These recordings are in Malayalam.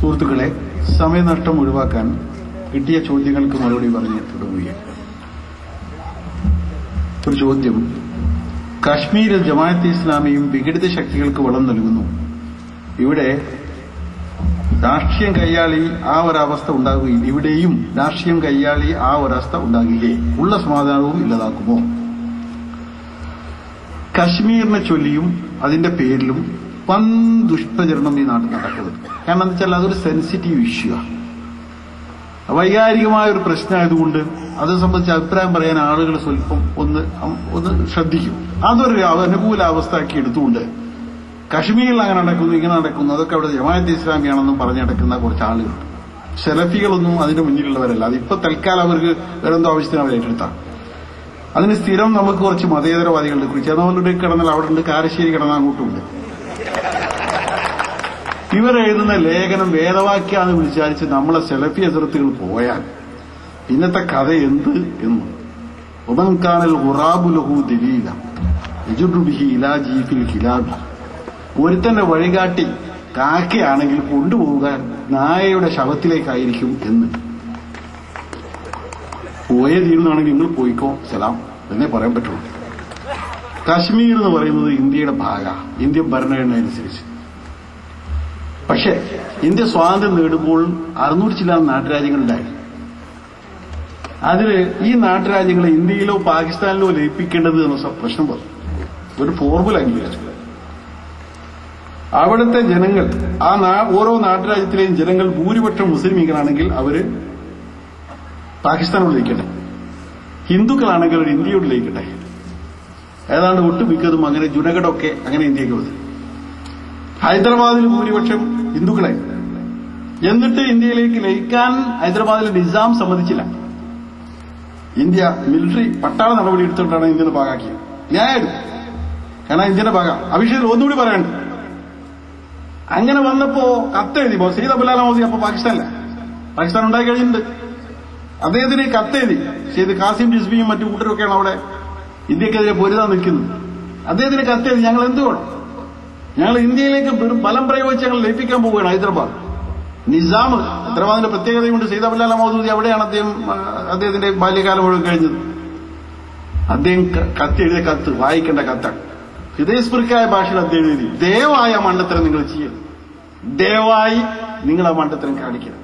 സുഹൃത്തുക്കളെ, സമയനഷ്ടം ഒഴിവാക്കാൻ കിട്ടിയ ചോദ്യങ്ങൾക്ക് മറുപടി പറഞ്ഞ് തുടങ്ങുകയാണ്. ഒരു ചോദ്യം: കാശ്മീരിൽ ജമാഅത്തെ ഇസ്ലാമിയും വിഘടിത ശക്തികൾക്ക് വളം നൽകുന്നു. ഇവിടെ രാഷ്ട്രീയം കൈയാളി ആ ഒരവസ്ഥ ഉണ്ടാകുകയും ഇവിടെയും രാഷ്ട്രീയം കൈയാളി ആ ഒരവസ്ഥ ഉണ്ടാകുകയെ ഉള്ള സമാധാനവും ഇല്ലാതാക്കുമോ? കശ്മീരിനെ ചൊല്ലിയും അതിന്റെ പേരിലും വൻ ദുഷ്പ്രചരണം ഈ നാട്ടിൽ നടക്കുന്നത്. കാരണം എന്താ വെച്ചാൽ അതൊരു സെൻസിറ്റീവ് ഇഷ്യൂ ആണ്, വൈകാരികമായ ഒരു പ്രശ്നമായതുകൊണ്ട് അത് സംബന്ധിച്ച് അഭിപ്രായം പറയാൻ ആളുകൾ സ്വല്പം ഒന്ന് ശ്രദ്ധിക്കും. അതൊരു അനുകൂല അവസ്ഥയാക്കി എടുത്തുകൊണ്ട് കശ്മീരിൽ അങ്ങനെ നടക്കുന്നു ഇങ്ങനെ നടക്കുന്നു അതൊക്കെ അവിടെ ജമാഅത്തെ ഇസ്ലാമിയാണെന്നും പറഞ്ഞു നടക്കുന്ന കുറച്ച് ആളുകളുണ്ട്. സെലഫികളൊന്നും അതിന്റെ മുന്നിലുള്ളവരല്ല. അതിപ്പോ തൽക്കാലം അവർക്ക് വേറെന്തോ ആവശ്യത്തിന് അവർ ഏറ്റെടുത്താണ്. അതിന് സ്ഥിരം നമുക്ക് കുറച്ച് മതേതരവാദികളുടെ കുറിച്ച് അതുപോലെ കിടന്നാൽ അവിടെ ഉണ്ട്, കാരശ്ശേരി കിടന്നാൽ അങ്ങോട്ടുമുണ്ട്. ഇവരെഴുതുന്ന ലേഖനം വേദവാക്യാന്ന് വിചാരിച്ച് നമ്മളെ സെലഫി ഹസ്രത്തുകൾ പോയാൽ ഇന്നത്തെ കഥ എന്ത് എന്ന് ഒമൻകാനൽ ഖുറാബുലഹു ദലീല യജുറുബിഹി ഇലാ ജീഫിൽ ഖിലാബി. ഒരുത്തന്റെ വഴികാട്ടി കാക്കയാണെങ്കിൽ കൊണ്ടുപോവുക നായയുടെ ശവത്തിലേക്കായിരിക്കും എന്ന്. പോയേ തീരുന്നാണെങ്കിൽ നിങ്ങൾ പോയിക്കോ സലാം എന്നേ പറയാൻ പറ്റുള്ളൂ. കാശ്മീർ എന്ന് പറയുന്നത് ഇന്ത്യയുടെ ഭാഗമാണ്, ഇന്ത്യൻ ഭരണഘടന അനുസരിച്ച്. പക്ഷെ ഇന്ത്യ സ്വാതന്ത്ര്യം നേടുമ്പോൾ 600 ചില നാട്ടുരാജ്യങ്ങളുണ്ടായിരുന്നു. അതില് ഈ നാട്ടുരാജ്യങ്ങളെ ഇന്ത്യയിലോ പാകിസ്ഥാനിലോ ലയിപ്പിക്കേണ്ടത് എന്ന പ്രശ്നം വന്നു. ഒരു ഫോർമുല അംഗീകരിച്ചു. അവിടുത്തെ ജനങ്ങൾ ഓരോ നാട്ടുരാജ്യത്തിലെയും ജനങ്ങൾ ഭൂരിപക്ഷം മുസ്ലിമീങ്ങളാണെങ്കിൽ അവര് പാകിസ്ഥാനോട് ലയിക്കട്ടെ, ഹിന്ദുക്കളാണെങ്കിൽ അവർ ഇന്ത്യയോട് ലയിക്കട്ടെ. ഏതാണ്ട് ഒട്ടുമിക്കതും അങ്ങനെ ജുനഗഡൊക്കെ അങ്ങനെ ഇന്ത്യക്ക് വന്നു. ഹൈദരാബാദിൽ ഭൂരിപക്ഷം ഹിന്ദുക്കളെ. എന്നിട്ട് ഇന്ത്യയിലേക്ക് ലയിക്കാൻ ഹൈദരാബാദിലെ നിസാം സമ്മതിച്ചില്ല. ഇന്ത്യ മിലിറ്ററി പട്ടാള നടപടി എടുത്തുകൊണ്ടാണ് ഇന്ത്യയുടെ ഭാഗമാക്കിയത്. ന്യായമായിരുന്നു, കാരണം ഇന്ത്യയുടെ ഭാഗം. ആ വിഷയത്തിൽ ഒന്നുകൂടി പറയാനുണ്ട്. അങ്ങനെ വന്നപ്പോ കത്തെഴുതി സയ്യിദ് അബ്ദുൽ മോദി അപ്പൊ പാകിസ്ഥാൻ ഉണ്ടായി കഴിഞ്ഞിട്ടുണ്ട്. അദ്ദേഹത്തിന് കത്തെഴുതി. സയ്യിദ് കാസിം റിസ്വിയും മറ്റു കൂട്ടരൊക്കെയാണ് അവിടെ ഇന്ത്യക്കെതിരെ പൊരുതാൻ നിൽക്കുന്നത്. അദ്ദേഹത്തിന് കത്തെഴുതി, ഞങ്ങൾ എന്ത് വേണം, ഞങ്ങൾ ഇന്ത്യയിലേക്ക് ബലം പ്രയോഗിച്ച് ഞങ്ങൾ ലയിപ്പിക്കാൻ പോവുകയാണ് ഹൈദരാബാദ്. നിസാം ഹൈദരാബാദിന്റെ പ്രത്യേകതയുണ്ട്. സയ്യിദ് അബ്ദുൽ മൗദൂദി അവിടെയാണ് അദ്ദേഹത്തിന്റെ ബാല്യകാലം മുഴുവൻ കഴിഞ്ഞത്. അദ്ദേഹം കത്തെഴുതിയ കത്ത് വായിക്കേണ്ട കത്താണ്. ഹൃദയസ്പൃക്കായ ഭാഷയിൽ അദ്ദേഹം എഴുതി, ദയവായി ആ മണ്ടത്തരം നിങ്ങൾ ചെയ്യരുത്, ദയവായി നിങ്ങൾ ആ മണ്ടത്തരം കാണിക്കണം.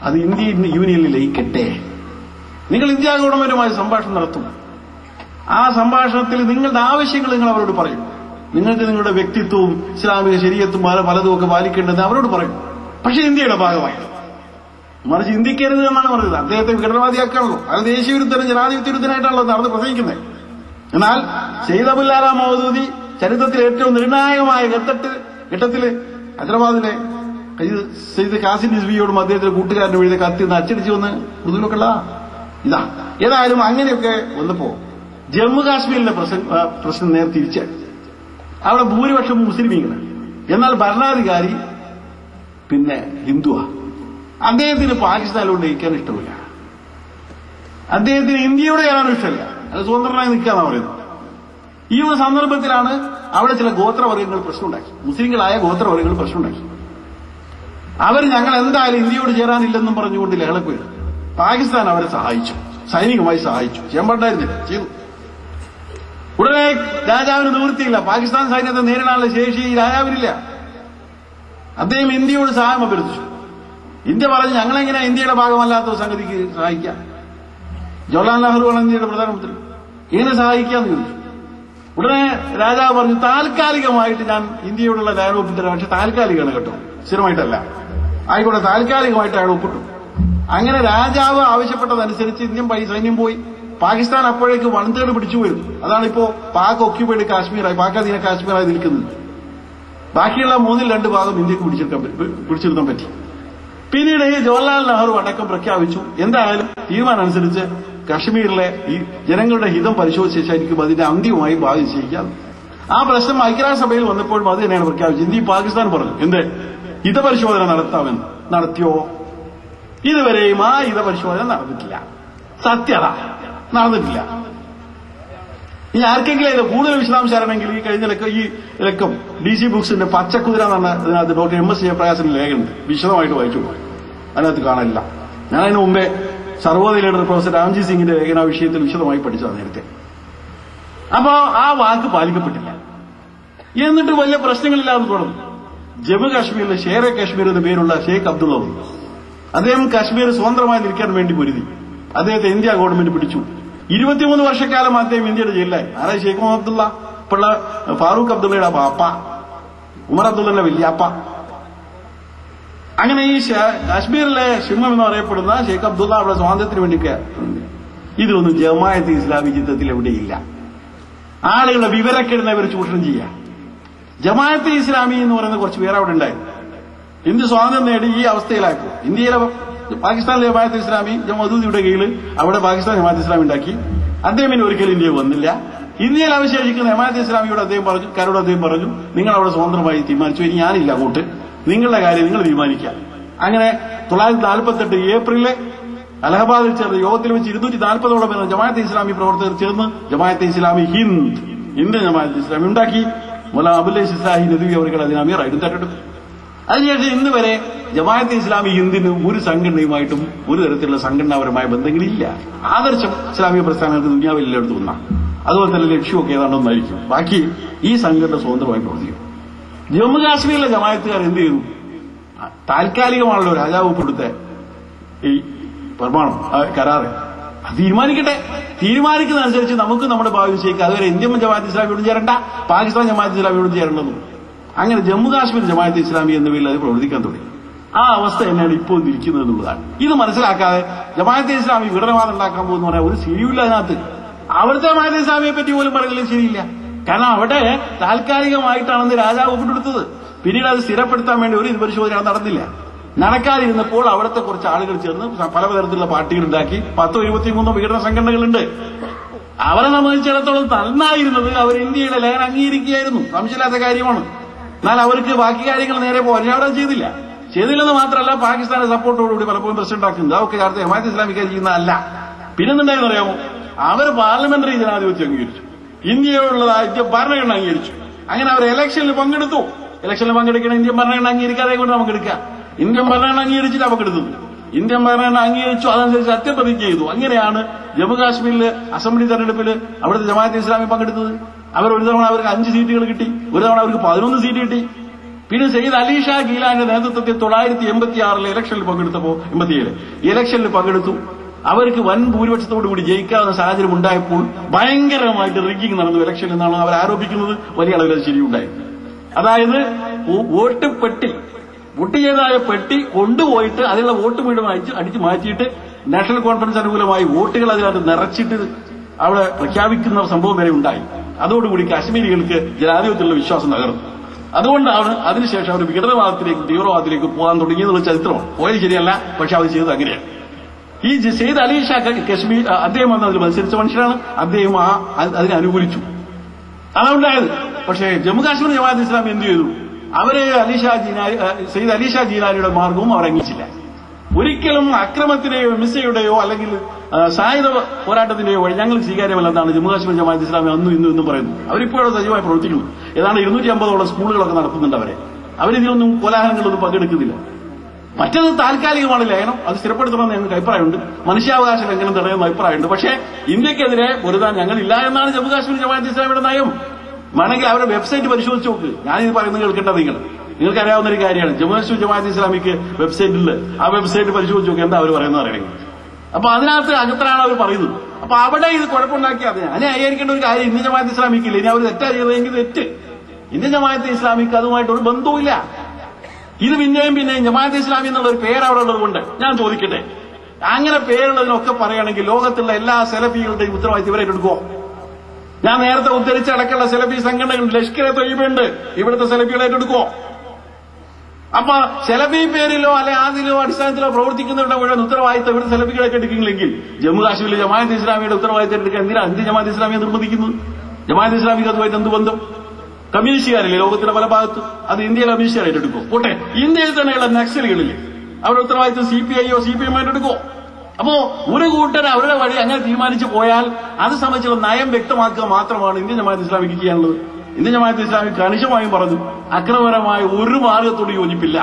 അത് ഇന്ത്യൻ യൂണിയനിൽ ലയിക്കട്ടെ. നിങ്ങൾ ഇന്ത്യ ഗവൺമെന്റുമായി സംഭാഷണം നടത്തും. ആ സംഭാഷണത്തിൽ നിങ്ങളുടെ ആവശ്യങ്ങൾ നിങ്ങൾ അവരോട് പറയും. നിങ്ങൾക്ക് നിങ്ങളുടെ വ്യക്തിത്വവും ഇസ്ലാമിക ശരീഅത്തും പലതും ഒക്കെ പാലിക്കേണ്ടത് അവരോട് പറയും. പക്ഷെ ഇന്ത്യയുടെ ഭാഗമായി, മറിച്ച് ഇന്ത്യക്കരുത് എന്നാണ് പറഞ്ഞത്. അദ്ദേഹത്തെ വിഘടനവാദിയാക്കാണല്ലോ, അത് ദേശീയ വിരുദ്ധനും ജനാധിപത്യ വിരുദ്ധനായിട്ടാണല്ലോ നടന്ന് പ്രസംഗിക്കുന്നത്. എന്നാൽ സയ്യിദ് അബ്ദുൽ മൗദൂദി ചരിത്രത്തിൽ ഏറ്റവും നിർണായകമായ ഘട്ടത്തില് ഹൈദരാബാദിലെ സയ്യിദ് കാസിം റിസ്വിയോടും അദ്ദേഹത്തിന്റെ കൂട്ടുകാരനും എഴുതിയ കത്ത് നിന്ന് അച്ചടിച്ചു വന്ന് ഉറുദുവിലൊക്കെ ഇതാ. ഏതായാലും അങ്ങനെയൊക്കെ വന്നപ്പോ ജമ്മു കാശ്മീരിലെ പ്രശ്നം നേരെ തിരിച്ചായി. അവിടെ ഭൂരിപക്ഷം മുസ്ലിമീങ്ങളാണ്, എന്നാൽ ഭരണാധികാരി പിന്നെ ഹിന്ദുവാ. അദ്ദേഹത്തിന് പാകിസ്ഥാനിലോട്ട് ലയിക്കാൻ ഇഷ്ടമില്ല, അദ്ദേഹത്തിന് ഇന്ത്യയോട് ചെയ്യാനും ഇഷ്ടമല്ല, അത് സ്വതന്ത്രനായി നിൽക്കാന്നാ പറയുന്നത്. ഈ ഒരു സന്ദർഭത്തിലാണ് അവിടെ ചില ഗോത്രവർഗ്ഗങ്ങൾ പ്രശ്നമുണ്ടാക്കി, മുസ്ലിങ്ങളായ ഗോത്രവർഗ്ഗങ്ങൾ പ്രശ്നമുണ്ടാക്കി. അവർ ഞങ്ങൾ എന്തായാലും ഇന്ത്യയോട് ചേരാനില്ലെന്നും പറഞ്ഞുകൊണ്ട് ലഹളക്കുവരും. പാകിസ്ഥാൻ അവരെ സഹായിച്ചു, സൈനികമായി സഹായിച്ചു. ചെയ്യാൻ പാടില്ലായിരുന്നില്ല, ചെയ്തു. ഉടനെ രാജാവിന് നിവൃത്തിയില്ല, പാകിസ്ഥാൻ സൈന്യത്തെ നേരിടാനുള്ള ശേഷി രാജാവിനില്ല. അദ്ദേഹം ഇന്ത്യയോട് സഹായം അഭ്യർത്ഥിച്ചു. ഇന്ത്യ പറഞ്ഞു, ഞങ്ങളെങ്ങനെ ഇന്ത്യയുടെ ഭാഗമല്ലാത്ത ഒരു സംഗതിക്ക് സഹായിക്കാം? ജവഹർലാൽ നെഹ്റുവാണ് ഇന്ത്യയുടെ പ്രധാനമന്ത്രി, എങ്ങനെ സഹായിക്കാന്ന് ചോദിച്ചു. ഉടനെ രാജാവ് പറഞ്ഞു, താൽക്കാലികമായിട്ട് ഞാൻ ഇന്ത്യയോടുള്ള ധാരണ ഒപ്പിത്തരാം, പക്ഷെ താൽക്കാലികമാണ് കേട്ടോ, സ്ഥിരമായിട്ടല്ല. ആയിക്കോട്ടെ, താൽക്കാലികമായിട്ട് അയാൾ ഒപ്പിട്ടു. അങ്ങനെ രാജാവ് ആവശ്യപ്പെട്ടതനുസരിച്ച് ഇന്ത്യൻ സൈന്യം പോയി. പാകിസ്ഥാൻ അപ്പോഴേക്ക് 1/3 പിടിച്ചു വരും. അതാണിപ്പോ പാക് ഒക്യുപൈഡ് കാശ്മീരായി, പാകധീന കാശ്മീരായി നിൽക്കുന്നത്. ബാക്കിയുള്ള 2/3 ഭാഗം ഇന്ത്യക്ക് പിടിച്ചെടുക്കാൻ പറ്റി. പിന്നീട് ജവഹർലാൽ നെഹ്റു അടക്കം പ്രഖ്യാപിച്ചു, എന്തായാലും തീരുമാനം അനുസരിച്ച് കശ്മീരിലെ ഈ ജനങ്ങളുടെ ഹിതം പരിശോധിച്ച ശേഷമായിരിക്കും അതിന്റെ അന്തിമമായി ഭാഗം നിശ്ചയിക്കാം. ആ പ്രശ്നം ഐക്യരാഷ്ട്രസഭയിൽ വന്നപ്പോഴും അത് തന്നെയാണ് പ്രഖ്യാപിച്ചത്. ഇന്ത്യ പാകിസ്ഥാൻ പറഞ്ഞു, എന്ത് ഹിതപരിശോധന നടത്താമെന്ന്. നടത്തിയോ? ഇതുവരെയും ആ ഹിതപരിശോധന നടന്നിട്ടില്ല. സത്യത നടന്നിട്ടില്ല. ഇനി ആർക്കെങ്കിലും അതിന്റെ കൂടുതൽ വിശദാംശം അറിയണമെങ്കിൽ ഈ കഴിഞ്ഞ ലക്കം DC ബുക്സിന്റെ പച്ചക്കുതിര എന്ന് പറഞ്ഞ അതിനകത്ത് ഡോക്ടർ MS ജയപ്രകാശിന്റെ ലേഖനുണ്ട്, വിശദമായിട്ട് വായിച്ചു. അതിനകത്ത് കാണില്ല. ഞാൻ അതിന് മുമ്പേ സർവോദയ ലീഡർ പ്രൊഫസർ രാംജി സിംഗിന്റെ ലേഖന വിഷയത്തിൽ വിശദമായി പഠിച്ചതാണ് നേരത്തെ. അപ്പോ ആ വാക്ക് പാലിക്കപ്പെട്ടില്ല. എന്നിട്ട് വലിയ പ്രശ്നങ്ങളില്ലാതെ തുടർന്നു. ജമ്മു കാശ്മീരിലെ ഷേറെ കാശ്മീർ എന്ന പേരുള്ള ഷെയ്ഖ് അബ്ദുള്ള, അദ്ദേഹം കാശ്മീർ സ്വതന്ത്രമായി നിൽക്കാൻ വേണ്ടി പൊരുതി. അദ്ദേഹത്തെ ഇന്ത്യ ഗവൺമെന്റ് പിടിച്ചു. 23 വർഷക്കാലം അദ്ദേഹം ഇന്ത്യയുടെ ജയിലിലായി. ആരാ ഷെയ്ഖ് മുഹമ്മദ് അബ്ദുള്ള? ഇപ്പോഴുള്ള ഫാറൂഖ് അബ്ദുള്ളയുടെ പാപ്പ, ഉമർ അബ്ദുള്ളയുടെ വല്യാപ്പ. അങ്ങനെ ഈ കാശ്മീരിലെ സിംഹം എന്ന് പറയപ്പെടുന്ന ഷെയ്ഖ് അബ്ദുള്ള അവിടെ സ്വാതന്ത്ര്യത്തിന് വേണ്ടി ഇതിലൊന്നും ജമാഅത്തെ ഇസ്ലാമി ചിത്രത്തിൽ എവിടെയില്ല. ആളുകളുടെ വിവരക്കെടുന്ന ഇവർ ചൂഷണം ചെയ്യാം. ജമാഅത്തെ ഇസ്ലാമി എന്ന് പറയുന്ന കുറച്ച് പേര് അവിടെ ഉണ്ടായിരുന്നു. ഇന്ത്യ സ്വാതന്ത്ര്യം നേടി ഈ അവസ്ഥയിലായപ്പോൾ ഇന്ത്യയിലെ പാകിസ്ഥാനിലെ ജമാഅത്തെ ഇസ്ലാമി മൗദൂദിയുടെ കീഴിൽ അവിടെ പാകിസ്ഥാൻ ജമാഅത്തെ ഇസ്ലാമി ഉണ്ടാക്കി. അദ്ദേഹം പിന്നെ ഒരിക്കലും ഇന്ത്യ വന്നില്ല. ഇന്ത്യയിൽ അവശേഷിക്കുന്ന ജമാഅത്തെ ഇസ്ലാമിയോട് അദ്ദേഹം പറഞ്ഞു നിങ്ങൾ അവിടെ സ്വതന്ത്രമായി തീരുമാനിച്ചു, ഇനി ഞാനില്ല അങ്ങോട്ട്, നിങ്ങളുടെ കാര്യം നിങ്ങൾ തീരുമാനിക്കുക. അങ്ങനെ 1948 ഏപ്രിലിൽ അലഹബാദിൽ ചേർന്ന യോഗത്തിൽ വെച്ച് 240ഓളം പേർ ജമാഅത്തെ ഇസ്ലാമി പ്രവർത്തകർ ചേർന്ന് ജമാഅത്തെ ഇസ്ലാമി ഇന്ത്യൻ ജമാഅത്തെ ഇസ്ലാമി ഉണ്ടാക്കി. മൗലാന അബുൽ ഇസ്ലാഹി നദ്വി അവർ അതിന് അമീറായിട്ട് തെരഞ്ഞെടുത്തു. അതിനുശേഷം ഇന്ന് വരെ ജമാഅത്തെ ഇസ്ലാമി ഹിന്ദിന് ഒരു സംഘടനയുമായിട്ടും ഒരു തരത്തിലുള്ള സംഘടനാപരമായ ബന്ധങ്ങളില്ല. ആദർശം ഇസ്ലാമിക പ്രസ്ഥാനങ്ങൾക്ക് ദുനിയാവിൽ എല്ലായിടത്തും ഒന്നാണ്. അതുപോലെ തന്നെ ലക്ഷ്യമൊക്കെ ഏതാണ്ടൊന്നായിരിക്കും. ബാക്കി ഈ സംഘടന സ്വതന്ത്രമായി പ്രവർത്തിക്കും. ജമ്മു കാശ്മീരിലെ ജമാഅത്തുകാർ എന്ത് ചെയ്തു? താൽക്കാലികമാണല്ലോ രാജാവ് കൊടുത്ത ഈ പ്രമാണം, കരാറ്, അത് തീരുമാനിക്കട്ടെ. തീരുമാനിക്കുന്നതനുസരിച്ച് നമുക്ക് നമ്മുടെ ഭാവി നിശ്ചയിക്കാം. അതുവരെ ഇന്ത്യൻ ജമാഅത്ത് ഇസ്ലാമിയോടും ചേരണ്ട, പാകിസ്ഥാൻ ജമാഅത്ത് ഇസ്ലാമിയോടും ചേരേണ്ടതും. അങ്ങനെ ജമ്മു കാശ്മീർ ജമാഅത്ത് ഇസ്ലാമി എന്ന പേരിൽ അത് പ്രവർത്തിക്കാൻ തുടങ്ങി. ആ അവസ്ഥ തന്നെയാണ് ഇപ്പോൾ ഇരിക്കുന്നത് എന്നുള്ളതാണ്. ഇത് മനസ്സിലാക്കാതെ ജമാഅത്തെ ഇസ്ലാമി വിഘടനവാദം ഉണ്ടാക്കാൻ പോകുന്ന പറയാൻ ഒരു ശരിയില്ല അതിനകത്ത്. അവിടുത്തെ ജമാഅത്തെ ഇസ്ലാമിയെ പറ്റി പോലും പറയുന്നത് ശരിയില്ല. കാരണം അവിടെ താൽക്കാലികമായിട്ടാണെന്ന് രാജാവ് ഒപ്പിട്ടെടുത്തത്. പിന്നീട് അത് സ്ഥിരപ്പെടുത്താൻ വേണ്ടി ഒരു പരിശോധന നടന്നില്ല. നടക്കാതിരുന്നപ്പോൾ അവിടുത്തെ കുറച്ച് ആളുകൾ ചേർന്ന് പലതരത്തിലുള്ള പാർട്ടികളുണ്ടാക്കി. 10-23 വിഘടന സംഘടനകളുണ്ട്. അവരെ സംബന്ധിച്ചിടത്തോളം നന്നായിരുന്നത് അവർ ഇന്ത്യയുടെ ലേഖനം അംഗീകരിക്കുകയായിരുന്നു, സംശയമില്ലാത്ത കാര്യമാണ്. എന്നാൽ അവർക്ക് ബാക്കി കാര്യങ്ങൾ നേരെ പോകാൻ അവിടെ ചെയ്തില്ലെന്ന് മാത്രമല്ല, പാകിസ്ഥാന്റെ സപ്പോർട്ടോടുകൂടി പലപ്പോഴും പ്രസിഡന്റ് ആക്കുന്നത് അതൊക്കെ അടുത്ത ജമാഅത്തെ ഇസ്ലാമിക്കാർ ചെയ്യുന്നതല്ല. പിന്നെന്തുണ്ടായിരുന്നു അറിയാമോ? അവർ പാർലമെന്ററി ജനാധിപത്യം അംഗീകരിച്ചു, ഇന്ത്യയോടുള്ള ഭരണഘടന അംഗീകരിച്ചു. അങ്ങനെ അവർ ഇലക്ഷനിൽ പങ്കെടുത്തു. ഇലക്ഷനിൽ പങ്കെടുക്കണം ഇന്ത്യൻ ഭരണഘടന അംഗീകരിക്കാതെ കൊണ്ട് നമുക്ക് എടുക്കാം. ഇന്ത്യൻ ഭരണഘടന അംഗീകരിച്ചിട്ട് അവക്കെടുത്തത്. ഇന്ത്യൻ ഭരണഘടന അംഗീകരിച്ചു, അതനുസരിച്ച് സത്യപ്രതിജ്ഞ ചെയ്തു. അങ്ങനെയാണ് ജമ്മു കാശ്മീരിലെ അസംബ്ലി തെരഞ്ഞെടുപ്പിൽ അവിടുത്തെ ജമാഅത്തെ ഇസ്ലാമി പങ്കെടുത്തത്. ഒരു തവണ അവർക്ക് 5 സീറ്റുകൾ കിട്ടി, ഒരു തവണ അവർക്ക് 11 സീറ്റ് കിട്ടി. പിന്നെ സയ്യിദ് അലി ഷാ ഗീലാന്റെ നേതൃത്വത്തിൽ 1986 ഇലക്ഷനിൽ പങ്കെടുത്തപ്പോൾ 87 ഇലക്ഷനിൽ പങ്കെടുത്തു. അവർക്ക് വൻ ഭൂരിപക്ഷത്തോടുകൂടി ജയിക്കാവുന്ന സാഹചര്യം ഉണ്ടായപ്പോൾ ഭയങ്കരമായിട്ട് റിഗ്ഗിംഗ് നടന്നു ഇലക്ഷൻ എന്നാണ് അവർ ആരോപിക്കുന്നത്. വലിയ അളവിൽ അത് ശരിയുണ്ടായി. അതായത് വോട്ട് ചെയ്തതായ പെട്ടി കൊണ്ടുപോയിട്ട് അതിലുള്ള വോട്ട് മുഴുവൻ അടിച്ചു മാറ്റിയിട്ട് നാഷണൽ കോൺഫറൻസ് അനുകൂലമായി വോട്ടുകൾ അതിനകത്ത് നിറച്ചിട്ട് അവിടെ പ്രഖ്യാപിക്കുന്ന സംഭവം വരെ ഉണ്ടായി. അതോടുകൂടി കാശ്മീരികൾക്ക് ജനാധിപത്യത്തിലുള്ള വിശ്വാസം തകർന്നു. അതുകൊണ്ടാണ് അതിനുശേഷം അവർ വിഘടനവാദത്തിലേക്ക് തീവ്രവാദത്തിലേക്ക് പോകാൻ തുടങ്ങിയെന്നുള്ള ചരിത്രമാണ്. പോയത് ശരിയല്ല, പക്ഷെ അവർ ചെയ്തത് അങ്ങനെയാണ്. ഈ സയ്യിദ് അലി ഷാ കശ്മീർ അദ്ദേഹം വന്ന് അതിൽ മത്സരിച്ച മനുഷ്യരാണ്. അദ്ദേഹം അതിനെ അനുകൂലിച്ചു, അതുണ്ടായത്. പക്ഷേ ജമ്മു കാശ്മീർ ജമാഅത്ത് ഇസ്ലാമി എന്ത് ചെയ്തു? അവര് സയ്യിദ് അലി ഷാ ജീലാനിയുടെ മാർഗവും അവർ അംഗീകരിച്ചില്ല. ഒരിക്കലും അക്രമത്തിന്റെയോ ഹിംസയുടെയോ അല്ലെങ്കിൽ സായുധ പോരാട്ടത്തിന്റെയോ വഴി ഞങ്ങൾക്ക് സ്വീകാര്യമല്ലെന്നാണ് ജമ്മു കാശ്മീർ ജമാഅത്ത് ഇസ്ലാമി അന്നും ഇന്നും പറയുന്നത്. അവരിപ്പോഴും സജീവമായി പ്രവർത്തിക്കുന്നു. ഏതാണ്ട് 250ഓളം സ്കൂളുകളൊക്കെ നടത്തുന്നുണ്ട്. അവരിതിലൊന്നും കോലാഹലങ്ങളൊന്നും പങ്കെടുക്കുന്നില്ല. മറ്റത് താൽക്കാലികമാണ് ലേഖനം, അത് സ്ഥിരപ്പെടുത്തണമെന്ന് ഞങ്ങൾക്ക് അഭിപ്രായമുണ്ട്. മനുഷ്യാവകാശ ലംഘനം തടയുന്ന അഭിപ്രായമുണ്ട്. പക്ഷേ ഇന്ത്യക്കെതിരെ പൊരുതാൻ ഞങ്ങളില്ല എന്നാണ് ജമ്മു കാശ്മീർ ജമാഅത്ത് ഇസ്ലാമിയുടെ നയം. വേണമെങ്കിൽ അവരുടെ വെബ്സൈറ്റ് പരിശോധിച്ച് നോക്ക്. ഞാനിത് പറയുന്നത് കേൾക്കേണ്ടത് നിങ്ങൾക്ക് അറിയാവുന്ന ഒരു കാര്യമാണ്. ജമ്മു കാശ്മീർ ജമാഅത്ത് ഇസ്ലാമിക്ക് വെബ്സൈറ്റിൽ ആ വെബ്സൈറ്റ് പരിശോധിച്ച് നോക്കി എന്താ അവർ പറയുന്നത് അറിയണമെങ്കിൽ. അപ്പൊ അതിനകത്ത് അകത്താണ് അവർ പറയുന്നത്. അപ്പൊ അവിടെ ഇത് കുഴപ്പമുണ്ടാക്കിയത് ഞാൻ അംഗീകരിക്കേണ്ട ഒരു കാര്യം ഇന്ത്യൻ ജമാഅത്ത് ഇസ്ലാമിക്കില്ല. ഇനി അവർ തെറ്റാ ചെയ്തതെങ്കിൽ തെറ്റ്. ഇന്ത്യൻ ജമാഅത്ത് ഇസ്ലാമിക്ക് അതുമായിട്ടൊരു ബന്ധവുമില്ല. ഇത് പിന്നെയും ജമാഅത്ത് ഇസ്ലാമി എന്നുള്ള ഒരു പേര് അവിടെ ഉള്ളതുകൊണ്ട് ഞാൻ ചോദിക്കട്ടെ, അങ്ങനെ പേരുള്ളതിനൊക്കെ പറയുകയാണെങ്കിൽ ലോകത്തുള്ള എല്ലാ സെലഫികളുടെയും ഉത്തരവാദിത്തം ഇവരെ എടുക്കുമോ? ഞാൻ നേരത്തെ ഉദ്ധരിച്ച അടക്കമുള്ള സെലഫി സംഘടനകൾ ലഷ്കർ-e തൊയ്ബയുണ്ട്, ഇവിടുത്തെ സെലഫികളെ ഏറ്റെടുക്കുമോ? അപ്പൊ സെലഫി പേരിലോ അല്ലെ അതിലോ അടിസ്ഥാനത്തിലോ പ്രവർത്തിക്കുന്നവരുടെ മുഴുവൻ ഉത്തരവാദിത്തം ഇവിടുത്തെ സെലഫികളെ എടുക്കുമെങ്കിൽ ജമ്മു കാശ്മീരിലെ ജമാഅത്ത് ഇസ്ലാമിയുടെ ഉത്തരവാദിത്തം എടുക്കാൻ എന്തിനാണ് ഇന്ത്യൻ ജമാഅത്ത് ഇസ്ലാമിയെ നിർബന്ധിക്കുന്നത്? ജമാഅത്ത് ഇസ്ലാമിക്ക് അതുമായിട്ട് എന്ത് ബന്ധം? കമ്മ്യൂണിസ്റ്റുകാരില്ലേ ലോകത്തിന്റെ പല ഭാഗത്തും, അത് ഇന്ത്യയിലെ കമ്മ്യൂണിസ്റ്റുകാർ ഏറ്റെടുക്കും. പോട്ടെ, ഇന്ത്യയിൽ തന്നെയുള്ള നക്സലുകളില്ലേ അവരുടെ ഉത്തരവാദിത്തം CPI-യോ CPM-ഓ ഏറ്റെടുക്കോ? അപ്പോ ഒരു കൂട്ടർ അവരുടെ വഴി അങ്ങനെ തീരുമാനിച്ചു പോയാൽ അത് സംബന്ധിച്ചുള്ള നയം വ്യക്തമാക്കുക മാത്രമാണ് ഇന്ത്യൻ ജമാഅത്ത് ഇസ്ലാമിക്ക് ചെയ്യാനുള്ളത്. ഇന്ത്യൻ ജമാഅത്ത് ഇസ്ലാമി കണിശമായും പറഞ്ഞു, അക്രമപരമായ ഒരു മാർഗത്തോട് യോജിപ്പില്ല,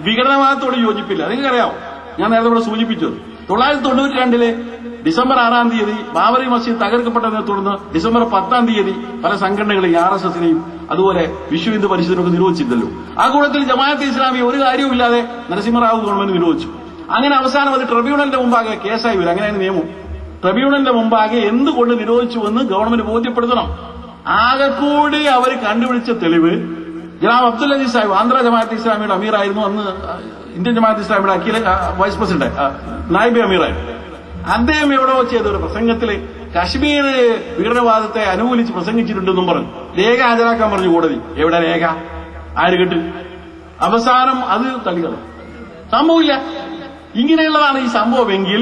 വിഘടനവാദത്തോട് യോജിപ്പില്ല. നിങ്ങൾക്കറിയാം, ഞാൻ നേരത്തെ ഇവിടെ സൂചിപ്പിച്ചത് 1992 ഡിസംബർ 6-ാം തീയതി ബാബറി മസ്ജിദ് തകർക്കപ്പെട്ടതിനെ തുടർന്ന് ഡിസംബർ 10-ാം തീയതി പല സംഘടനകളെയും RSSനെയും അതുപോലെ വിശ്വ ഹിന്ദു പരിഷത്തിനൊക്കെ നിരോധിച്ചിരുന്നല്ലോ. ആ കൂട്ടത്തിൽ ജമാഅത്തെ ഇസ്ലാമി ഒരു കാര്യവുമില്ലാതെ നരസിംഹറാവു ഗവൺമെന്റ് നിരോധിച്ചു. അങ്ങനെ അവസാനം അത് ട്രിബ്യൂണലിന്റെ മുമ്പാകെ കേസായി വരും. അങ്ങനെയാണ് നിയമം. ട്രിബ്യൂണലിന്റെ മുമ്പാകെ എന്തുകൊണ്ട് നിരോധിച്ചുവെന്ന് ഗവൺമെന്റ് ബോധ്യപ്പെടുത്തണം. ആകെക്കൂടി അവർ കണ്ടുപിടിച്ച തെളിവ് ജനാബ് അബ്ദുൽ അസീസ് സാഹിബ് ആന്ധ്ര ജമാഅത്തെ ഇസ്ലാമിയുടെ അമീറായിരുന്നു. അന്ന് ഇന്ത്യൻ ജമാഅത്തെ ഇസ്ലാമിയുടെ അഖില വൈസ് പ്രസിഡന്റ് നായിബ് അമീറായിരുന്നു. അദ്ദേഹം എവിടെ ചെയ്തൊരു പ്രസംഗത്തില് കശ്മീർ വിഘടനവാദത്തെ അനുകൂലിച്ച് പ്രസംഗിച്ചിട്ടുണ്ടെന്നും പറഞ്ഞു രേഖ ഹാജരാക്കാൻ പറഞ്ഞു കോടതി. എവിടെ രേഖ? ആര് കേട്ട്? അവസാനം അത് തള്ളിക്കളഞ്ഞു. സംഭവമില്ല. ഇങ്ങനെയുള്ളതാണ് ഈ സംഭവമെങ്കിൽ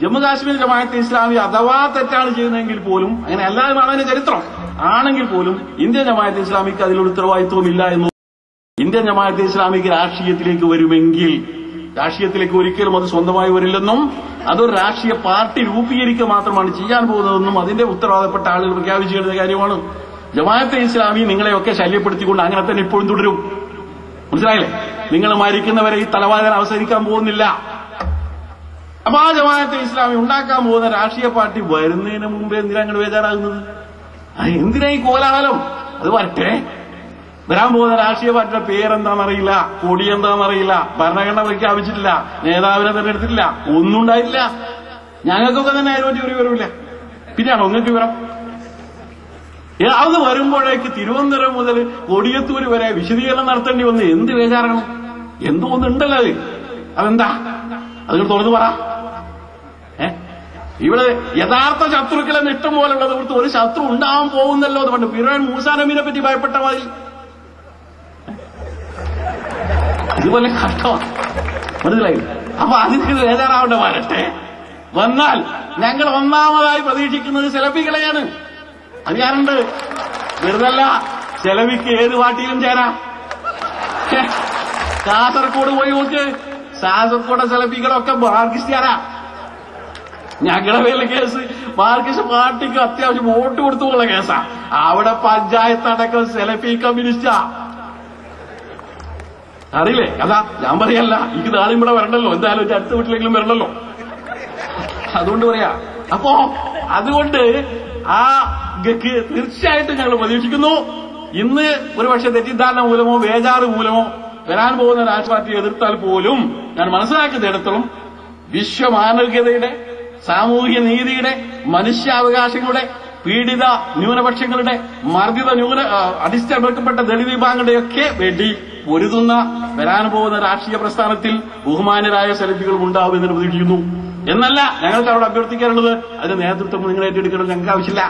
ജമ്മു കാശ്മീർ ജമാഅത്തെ ഇസ്ലാമി അഥവാ തെറ്റാണ് ചെയ്യുന്നതെങ്കിൽ പോലും, അങ്ങനെ എല്ലാവരുമാണ് അതിന്റെ ചരിത്രം ആണെങ്കിൽ പോലും ഇന്ത്യൻ ജമാഅത്തെ ഇസ്ലാമിക്ക് അതിലൊരു ഉത്തരവാദിത്വമില്ല എന്ന്. ഇന്ത്യൻ ജമാഅത്തെ ഇസ്ലാമിക്ക് രാഷ്ട്രീയത്തിലേക്ക് വരുമെങ്കിൽ രാഷ്ട്രീയത്തിലേക്ക് ഒരിക്കലും അത് സ്വന്തമായി വരില്ലെന്നും അതൊരു രാഷ്ട്രീയ പാർട്ടി രൂപീകരിക്കുക മാത്രമാണ് ചെയ്യാൻ പോകുന്നതെന്നും അതിന്റെ ഉത്തരവാദപ്പെട്ട ആളുകൾ പ്രഖ്യാപിച്ചു കഴിഞ്ഞ കാര്യമാണ്. ജമാഅത്തെ ഇസ്ലാമി നിങ്ങളെയൊക്കെ ശല്യപ്പെടുത്തിക്കൊണ്ട് അങ്ങനെ തന്നെ ഇപ്പോഴും തുടരും. മനസ്സിലായില്ലേ? നിങ്ങൾ മരിക്കുന്നവരെ ഈ തലവാദന അവസാനിക്കാൻ പോകുന്നില്ല. അപ്പൊ ആ ജമാഅത്തെ ഇസ്ലാമി ഉണ്ടാക്കാൻ പോകുന്ന രാഷ്ട്രീയ പാർട്ടി വരുന്നതിന് മുമ്പേ എന്തിനാ നിങ്ങൾ ബേജാറാകുന്നത്? എന്തിനാ ഈ കോലാഹലം? അത് വരട്ടെ. വരാൻ പോകുന്ന രാഷ്ട്രീയ പാർട്ടിയുടെ പേരെന്താണെന്നറിയില്ല, കൊടി എന്താണെന്നറിയില്ല, ഭരണഘടന പ്രഖ്യാപിച്ചിട്ടില്ല, നേതാവിനെ തെരഞ്ഞെടുത്തിട്ടില്ല, ഒന്നും ഉണ്ടായില്ല. ഞങ്ങൾക്കൊക്കെ തന്നെ അതിനെപ്പറ്റി ഒരു വിവരമില്ല. പിന്നെയാണോ നിങ്ങൾക്ക് വിവരം? അത് വരുമ്പോഴേക്ക് തിരുവനന്തപുരം മുതൽ കൊടിയത്തൂര് വരെ വിശദീകരണം നടത്തേണ്ടി വന്ന് എന്ത് ബേജാറാണ്? എന്തോ ഒന്നുണ്ടല്ലോ അത്. അതെന്താ? അതുകൊണ്ട് തുറന്നു പറ. ഇവിടെ യഥാർത്ഥ ശത്രുക്കളെന്ന് ഇഷ്ടം പോലുള്ളത് ഇവിടുത്തെ ഒരു ശത്രു ഉണ്ടാവാൻ പോകുന്നല്ലോ. അത് പണ്ട് ഫിറോൻ മൂസാ നബിയെ പറ്റി ഭയപ്പെട്ട മതി. ഇതുപോലെ കഷ്ടമാണ്. മനസ്സിലായി? അപ്പൊ അതിന് ബേജാറാവേണ്ട വരട്ടെ. വന്നാൽ ഞങ്ങൾ ഒന്നാമതായി പ്രതീക്ഷിക്കുന്നത് സെലഫികളെയാണ്. അത് ഞാനുണ്ട്. വെറുതല്ല, സെലഫിക്ക് ഏത് പാർട്ടിയിലും ചേരാം. കാസർഗോഡ് പോയി നോക്ക്, കാസർഗോഡ് സെലഫികളൊക്കെ മാർക്സിസ്റ്റാരാ. ഞങ്ങളുടെ പേരിലെ കേസ് മാർക്സിസ്റ്റ് പാർട്ടിക്ക് അത്യാവശ്യം വോട്ട് കൊടുത്തുള്ള കേസാ. അവിടെ പഞ്ചായത്തടക്കം സെലഫി കമ്മ്യൂണിസ്റ്റാ. അറിയില്ലേ? അതാ ഞാൻ പറയല്ല, എനിക്ക് നാളെ ഇവിടെ വരണ്ടല്ലോ, എന്തായാലും അടുത്ത വീട്ടിലെങ്കിലും വരണ്ടല്ലോ. അതുകൊണ്ട് പറയാ. അപ്പോ അതുകൊണ്ട് ആ തീർച്ചയായിട്ടും ഞങ്ങൾ പ്രതീക്ഷിക്കുന്നു. ഇന്ന് ഒരുപക്ഷെ തെറ്റിദ്ധാരണ മൂലമോ ബേജാറ് മൂലമോ വരാൻ പോകുന്ന രാഷ്ട്രീയ പാർട്ടി എതിർത്താൽ പോലും ഞാൻ മനസ്സിലാക്കുന്നിടത്തോളം വിശ്വമാനവികതയുടെ, സാമൂഹിക നീതിയുടെ, മനുഷ്യാവകാശങ്ങളുടെ, പീഡിത ന്യൂനപക്ഷങ്ങളുടെ, മർദ്ദിത അടിച്ചമർത്തപ്പെട്ട ദളിത് വിഭാഗങ്ങളുടെയൊക്കെ വേണ്ടി പൊരുതുന്ന വരാൻ പോകുന്ന രാഷ്ട്രീയ പ്രസ്ഥാനത്തിൽ ബഹുമാന്യരായ സെലഫികളും ഉണ്ടാവുമെന്ന് പ്രതീക്ഷിക്കുന്നു. എന്നല്ല ഞങ്ങൾക്ക് അവിടെ അഭ്യർത്ഥിക്കാനുള്ളത്, അതിന്റെ നേതൃത്വം നിങ്ങൾ ഏറ്റെടുക്കണം. ഞങ്ങൾക്ക് ആവശ്യമില്ല.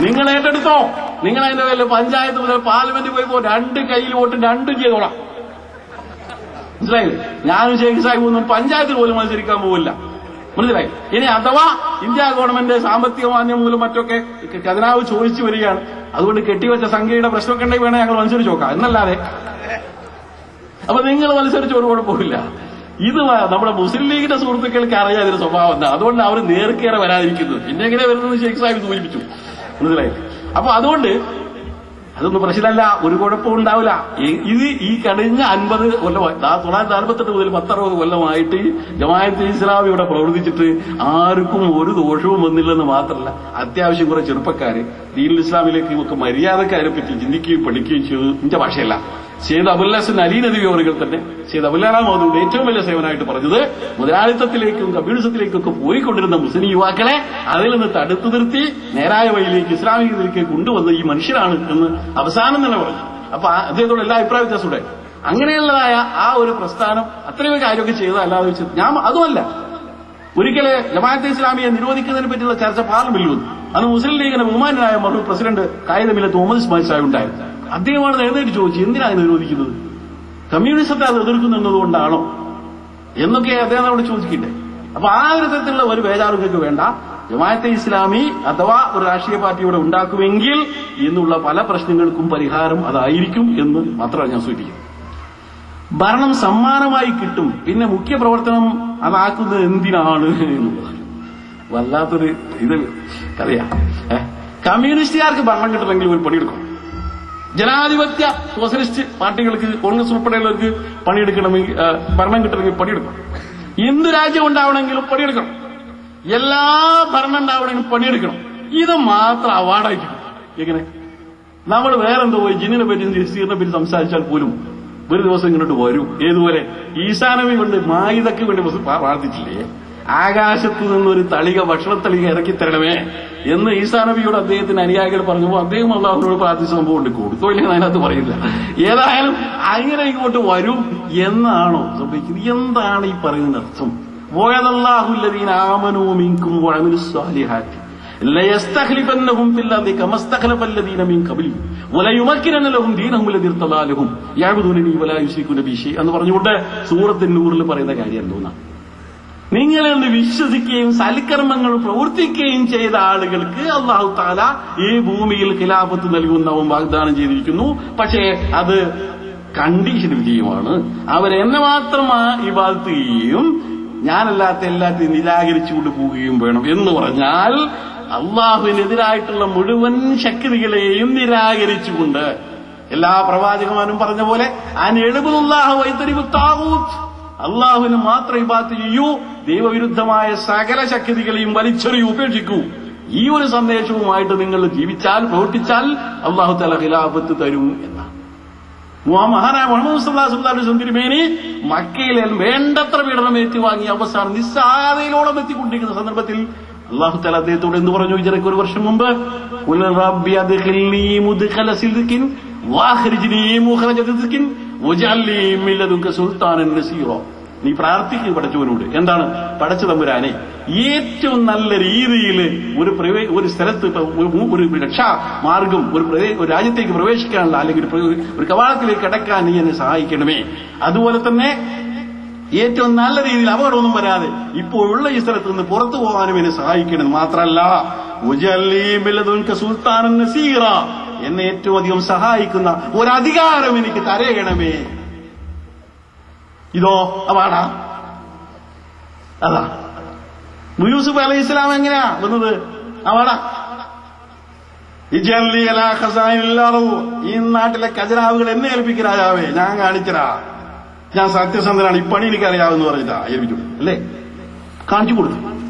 നിങ്ങൾ ഏറ്റെടുത്തോ. നിങ്ങൾ അതിന്റെ പേരിൽ പഞ്ചായത്ത് മുതൽ പാർലമെന്റ് പോയി 2 കയ്യിൽ വോട്ട് 2 ചെയ്തോളാം. മനസ്സിലായില്ലേ? ഞാനും ഷെയ്ഖ് സാഹിബൊന്നും പഞ്ചായത്തിൽ പോലും മത്സരിക്കാൻ പോവില്ല. മനസ്സിലായി? ഇനി അഥവാ ഇന്ത്യ ഗവൺമെന്റ് സാമ്പത്തിക മാന്യം മൂലം മറ്റൊക്കെ ഖജനാവ് ചോദിച്ചു വരികയാണ്, അതുകൊണ്ട് കെട്ടിവെച്ച സംഖ്യയുടെ പ്രശ്നമൊക്കെ ഉണ്ടെങ്കിൽ വേണേ ഞങ്ങൾ മത്സരിച്ച് നോക്കാം എന്നല്ലാതെ. അപ്പൊ നിങ്ങൾ മത്സരിച്ച് ഒരു കുഴപ്പമില്ല. ഇത് നമ്മുടെ മുസ്ലിം ലീഗിന്റെ സുഹൃത്തുക്കൾക്ക് അറിയാം ഇതിന്റെ സ്വഭാവം എന്താ. അതുകൊണ്ട് അവർ നേർക്കേറെ വരാതിരിക്കുന്നത്. പിന്നെ എങ്ങനെ വരുന്നത് ഷെയ്ഖ് സാഹിബ് സൂചിപ്പിച്ചു. മനസ്സിലായി? അപ്പൊ അതുകൊണ്ട് അതൊന്നും പ്രശ്നമല്ല, ഒരു കുഴപ്പവും ഉണ്ടാവില്ല. ഇത് ഈ കഴിഞ്ഞ 50 കൊല്ലമായി, 1948 മുതൽ 10-60 കൊല്ലമായിട്ട് ജമാഅത്തെ ഇസ്ലാമി ഇവിടെ പ്രവർത്തിച്ചിട്ട് ആർക്കും ഒരു ദോഷവും വന്നില്ലെന്ന് മാത്രമല്ല, അത്യാവശ്യം കുറെ ചെറുപ്പക്കാര് ദീനുൽ ഇസ്ലാമിലേക്ക് ഒക്കെ മര്യാദക്കാരെ പറ്റി ചിന്തിക്കുകയും പഠിക്കുകയും ചെയ്തു. എന്റെ ഭാഷയല്ല, സെയ്ദ് അബുൽ ഹസൻ അലി നദവി അവറുകൾ തന്നെ സെയ്ദ് അബുൽകലാം മൗദൂദിയുടെ ഏറ്റവും വലിയ സേവനമായിട്ട് പറഞ്ഞത്, മുതലാളിത്തത്തിലേക്കും കമ്മ്യൂണിസത്തിലേക്കൊക്കെ പോയിക്കൊണ്ടിരുന്ന മുസ്ലിം യുവാക്കളെ അതിൽ നിന്ന് തടുത്തു നിർത്തി നേരായ വഴിയിലേക്ക് ഇസ്ലാമികതയിലേക്ക് കൊണ്ടുവന്ന ഈ മനുഷ്യരാണ് എന്ന് അവസാനം തന്നെ പറഞ്ഞു. അപ്പൊ അദ്ദേഹത്തോട് എല്ലാ അഭിപ്രായ വ്യത്യാസമുണ്ട്. അങ്ങനെയുള്ളതായ ആ ഒരു പ്രസ്ഥാനം അത്രയും കാര്യമൊക്കെ ചെയ്തത് അല്ലാതെ വെച്ച് ഞാൻ അതുമല്ല. ഒരിക്കലെ ജമാഅത്തെ ഇസ്ലാമിയെ നിരോധിക്കുന്നതിനെ പറ്റിയുള്ള ചർച്ച പാർലമെന്റിൽ വന്നു. അന്ന് മുസ്ലിം ലീഗിന്റെ ബഹുമാനായ മർഹൂം പ്രസിഡന്റ് കായിദ് മില്ലത്ത് മുഹമ്മദ് ഇസ്മായിൽ സാഹിബ് ഉണ്ടായിരുന്നു. അദ്ദേഹമാണ് എഴുന്നേറ്റ് ചോദിച്ചു, എന്തിനാണ് നിരോധിക്കുന്നത്? കമ്മ്യൂണിസത്തെ അത് എതിർക്കുന്നതുകൊണ്ടാണോ എന്നൊക്കെ അദ്ദേഹം അവിടെ ചോദിക്കട്ടെ. അപ്പൊ ആ ഒരു തരത്തിലുള്ള ഒരു ബേജാറുകൾക്ക് വേണ്ട. ജമാഅത്തെ ഇസ്ലാമി അഥവാ ഒരു രാഷ്ട്രീയ പാർട്ടി ഇവിടെ ഉണ്ടാക്കുമെങ്കിൽ എന്നുള്ള പല പ്രശ്നങ്ങൾക്കും പരിഹാരം അതായിരിക്കും എന്ന് മാത്രമാണ് ഞാൻ സൂചിപ്പിക്കുന്നത്. ഭരണം സമ്മാനമായി കിട്ടും, പിന്നെ മുഖ്യ പ്രവർത്തനം അതാക്കുന്നത് എന്തിനാണ് എന്നുള്ളതാണ്. വല്ലാത്തൊരു ഇത് കഥയാ. കമ്മ്യൂണിസ്റ്റുകാർക്ക് ഭരണം കിട്ടണമെങ്കിൽ ഒരു പണിയെടുക്കണം. ജനാധിപത്യ സോഷ്യലിസ്റ്റ് പാർട്ടികൾക്ക്, കോൺഗ്രസ് ഉൾപ്പെടെയുള്ളവർക്ക് പണിയെടുക്കണമെങ്കിൽ, ഭരണം കിട്ടണമെങ്കിൽ പണിയെടുക്കണം. എന്ത് രാജ്യം ഉണ്ടാവണമെങ്കിലും പണിയെടുക്കണം. എല്ലാ ഭരണം ഉണ്ടാവണമെങ്കിലും പണിയെടുക്കണം. ഇത് മാത്രം അവാർഡായിരിക്കും. എങ്ങനെ നമ്മൾ വേറെന്തോ പോയി ജിന്നിനെ പറ്റി നസീറിനെ പറ്റി സംസാരിച്ചാൽ പോലും ഒരു ദിവസം ഇങ്ങോട്ട് വരും. ഏതുപോലെ ഈസാ നബി കൊണ്ട് മായിദക്ക് വേണ്ടി പ്രാർത്ഥിച്ചില്ലേ, ആകാശത്ത് നിന്നൊരു തളിക ഭക്ഷണത്തളിക ഇറക്കി തരണമേ എന്ന് ഈസാ നബിയോട് അദ്ദേഹത്തിന് അനുയായികൾ പറഞ്ഞപ്പോൾ അദ്ദേഹം അള്ളാഹുവിനോട് പ്രാർത്ഥിച്ച സംഭവം ഉണ്ട്. കൊടുത്തോ ഇല്ലെങ്കിൽ അതിനകത്ത് പറയില്ല. ഏതായാലും അങ്ങനെ ഇങ്ങോട്ട് വരും എന്നാണോ സംഭവിക്കുന്നത്? എന്താണ് ഈ പറയുന്ന അർത്ഥം? വഅദല്ലാഹുല്ലദീന ആമനൂ മിൻകും വഅമിലുസ്സാലിഹാത്തി ലയസ്തഖ്ലിഫന്നഹും ഫിൽ അർളി കമസ്തഖ്ലഫല്ലദീന മിൻ ഖബ്ലിഹിം വലയുമക്കിനന്ന ലഹും ദീനഹും ലദീ ഇർതദാ ലഹും യഅബുദൂനനി വലാ യുശ്രികൂന ബി ശൈഅൻ എന്ന് പറഞ്ഞുകൊണ്ട് സൂറത്തുൻ നൂറിൽ പറയുന്ന കാര്യം എന്തോന്നാണ്? നിങ്ങളെന്ന് വിശ്വസിക്കുകയും സൽക്കർമ്മങ്ങൾ പ്രവർത്തിക്കുകയും ചെയ്ത ആളുകൾക്ക് അല്ലാഹു തആല ഈ ഭൂമിയിൽ ഖിലാഫത്ത് നൽകുന്നവൻ വാഗ്ദാനം ചെയ്തിരിക്കുന്നു. പക്ഷേ അത് കണ്ടീഷൻ വിജയമാണ്. അവരെന്നെ മാത്രം ഇബാദത്ത് ചെയ്യുകയും ഞാനല്ലാത്ത എല്ലാத்தைയും നിരാകരിച്ചുകൊണ്ട് പോവുകയും വേണം എന്ന് പറഞ്ഞാൽ അള്ളാഹുവിനെതിരായിട്ടുള്ള മുഴുവൻ ശക്തികളെയും നിരാകരിച്ചുകൊണ്ട് എല്ലാ പ്രവാചകന്മാരും പറഞ്ഞ പോലെ അള്ളാഹുവിന് മാത്രം ഇബാദത്ത് ചെയ്യൂ, ദൈവവിരുദ്ധമായ സകല ശക്തികളെയും വലിച്ചെറിയൂ, ഉപേക്ഷിക്കൂ. ഈ ഒരു സന്ദേശവുമായിട്ട് നിങ്ങൾ ജീവിച്ചാൽ, പ്രവർത്തിച്ചാൽ അള്ളാഹു തആല ഖിലാഫത്ത് തരും എന്നാണ്. മഹാനായ മുഹമ്മദ് സ്വല്ലല്ലാഹു അലൈഹി വസല്ലം തിരുമേനി മക്കയിൽ വേണ്ടത്ര പീഡനം ഏറ്റുവാങ്ങി അവസാനം നിസ്സാരതയിലോളം എത്തിക്കൊണ്ടിരിക്കുന്ന സന്ദർഭത്തിൽ അല്ലാഹു തആല അദ്ദേഹത്തോട് എന്ത് പറഞ്ഞു? ഹിജ്റയ്ക്ക് ഒരു വർഷം മുമ്പ് ഖുൽ റബ്ബി അദ്ഖിൽനി മുദ്ഖല സിദ്ഖിൻ വഅഖ്രിജ്നി മുഖ്റജ സിദ്ഖിൻ വജഅൽ ലീ മിൻ ലദുൻക സുൽത്താനൻ നസീറ. നീ പ്രാർത്ഥിക്കുക പടച്ചവനോട്. എന്താണ്? പടച്ച തമ്പുരാനെ, ഏറ്റവും നല്ല രീതിയിൽ ഒരു സ്ഥലത്ത് ഒരു രക്ഷാ മാർഗം ഒരു രാജ്യത്തേക്ക് പ്രവേശിക്കാനുള്ള, അല്ലെങ്കിൽ ഒരു കവാടത്തിലേക്ക് കടക്കാൻ നീ എന്നെ സഹായിക്കണമേ. അതുപോലെ തന്നെ ഏറ്റവും നല്ല രീതിയിൽ അപകടമൊന്നും വരാതെ ഇപ്പോഴുള്ള ഈ സ്ഥലത്ത് നിന്ന് പുറത്തു പോകാനും എന്നെ സഹായിക്കണം. മാത്രമല്ല സുൽത്താനൻ നസീറ, എന്നെ ഏറ്റവും അധികം സഹായിക്കുന്ന ഒരധികാരം എനിക്ക് തരയണമേ. ഇതോ അവാടാ? അതാ യൂസുഫ് അലൈഹി ഇസ്ലാം എങ്ങനെയാ വന്നത്? അവാടാ. ഈ നാട്ടിലെ ഖജനാവുകൾ എന്നെ ഏൽപ്പിക്കുക രാജാവേ, ഞാൻ കാണിച്ചരാ, ഞാൻ സത്യസന്ധനാണ്, ഈ പണി എനിക്കറിയാവെന്ന് പറഞ്ഞിട്ടാ ഏൽപ്പിച്ചു അല്ലേ? കാണിച്ചു കൊടുത്തു.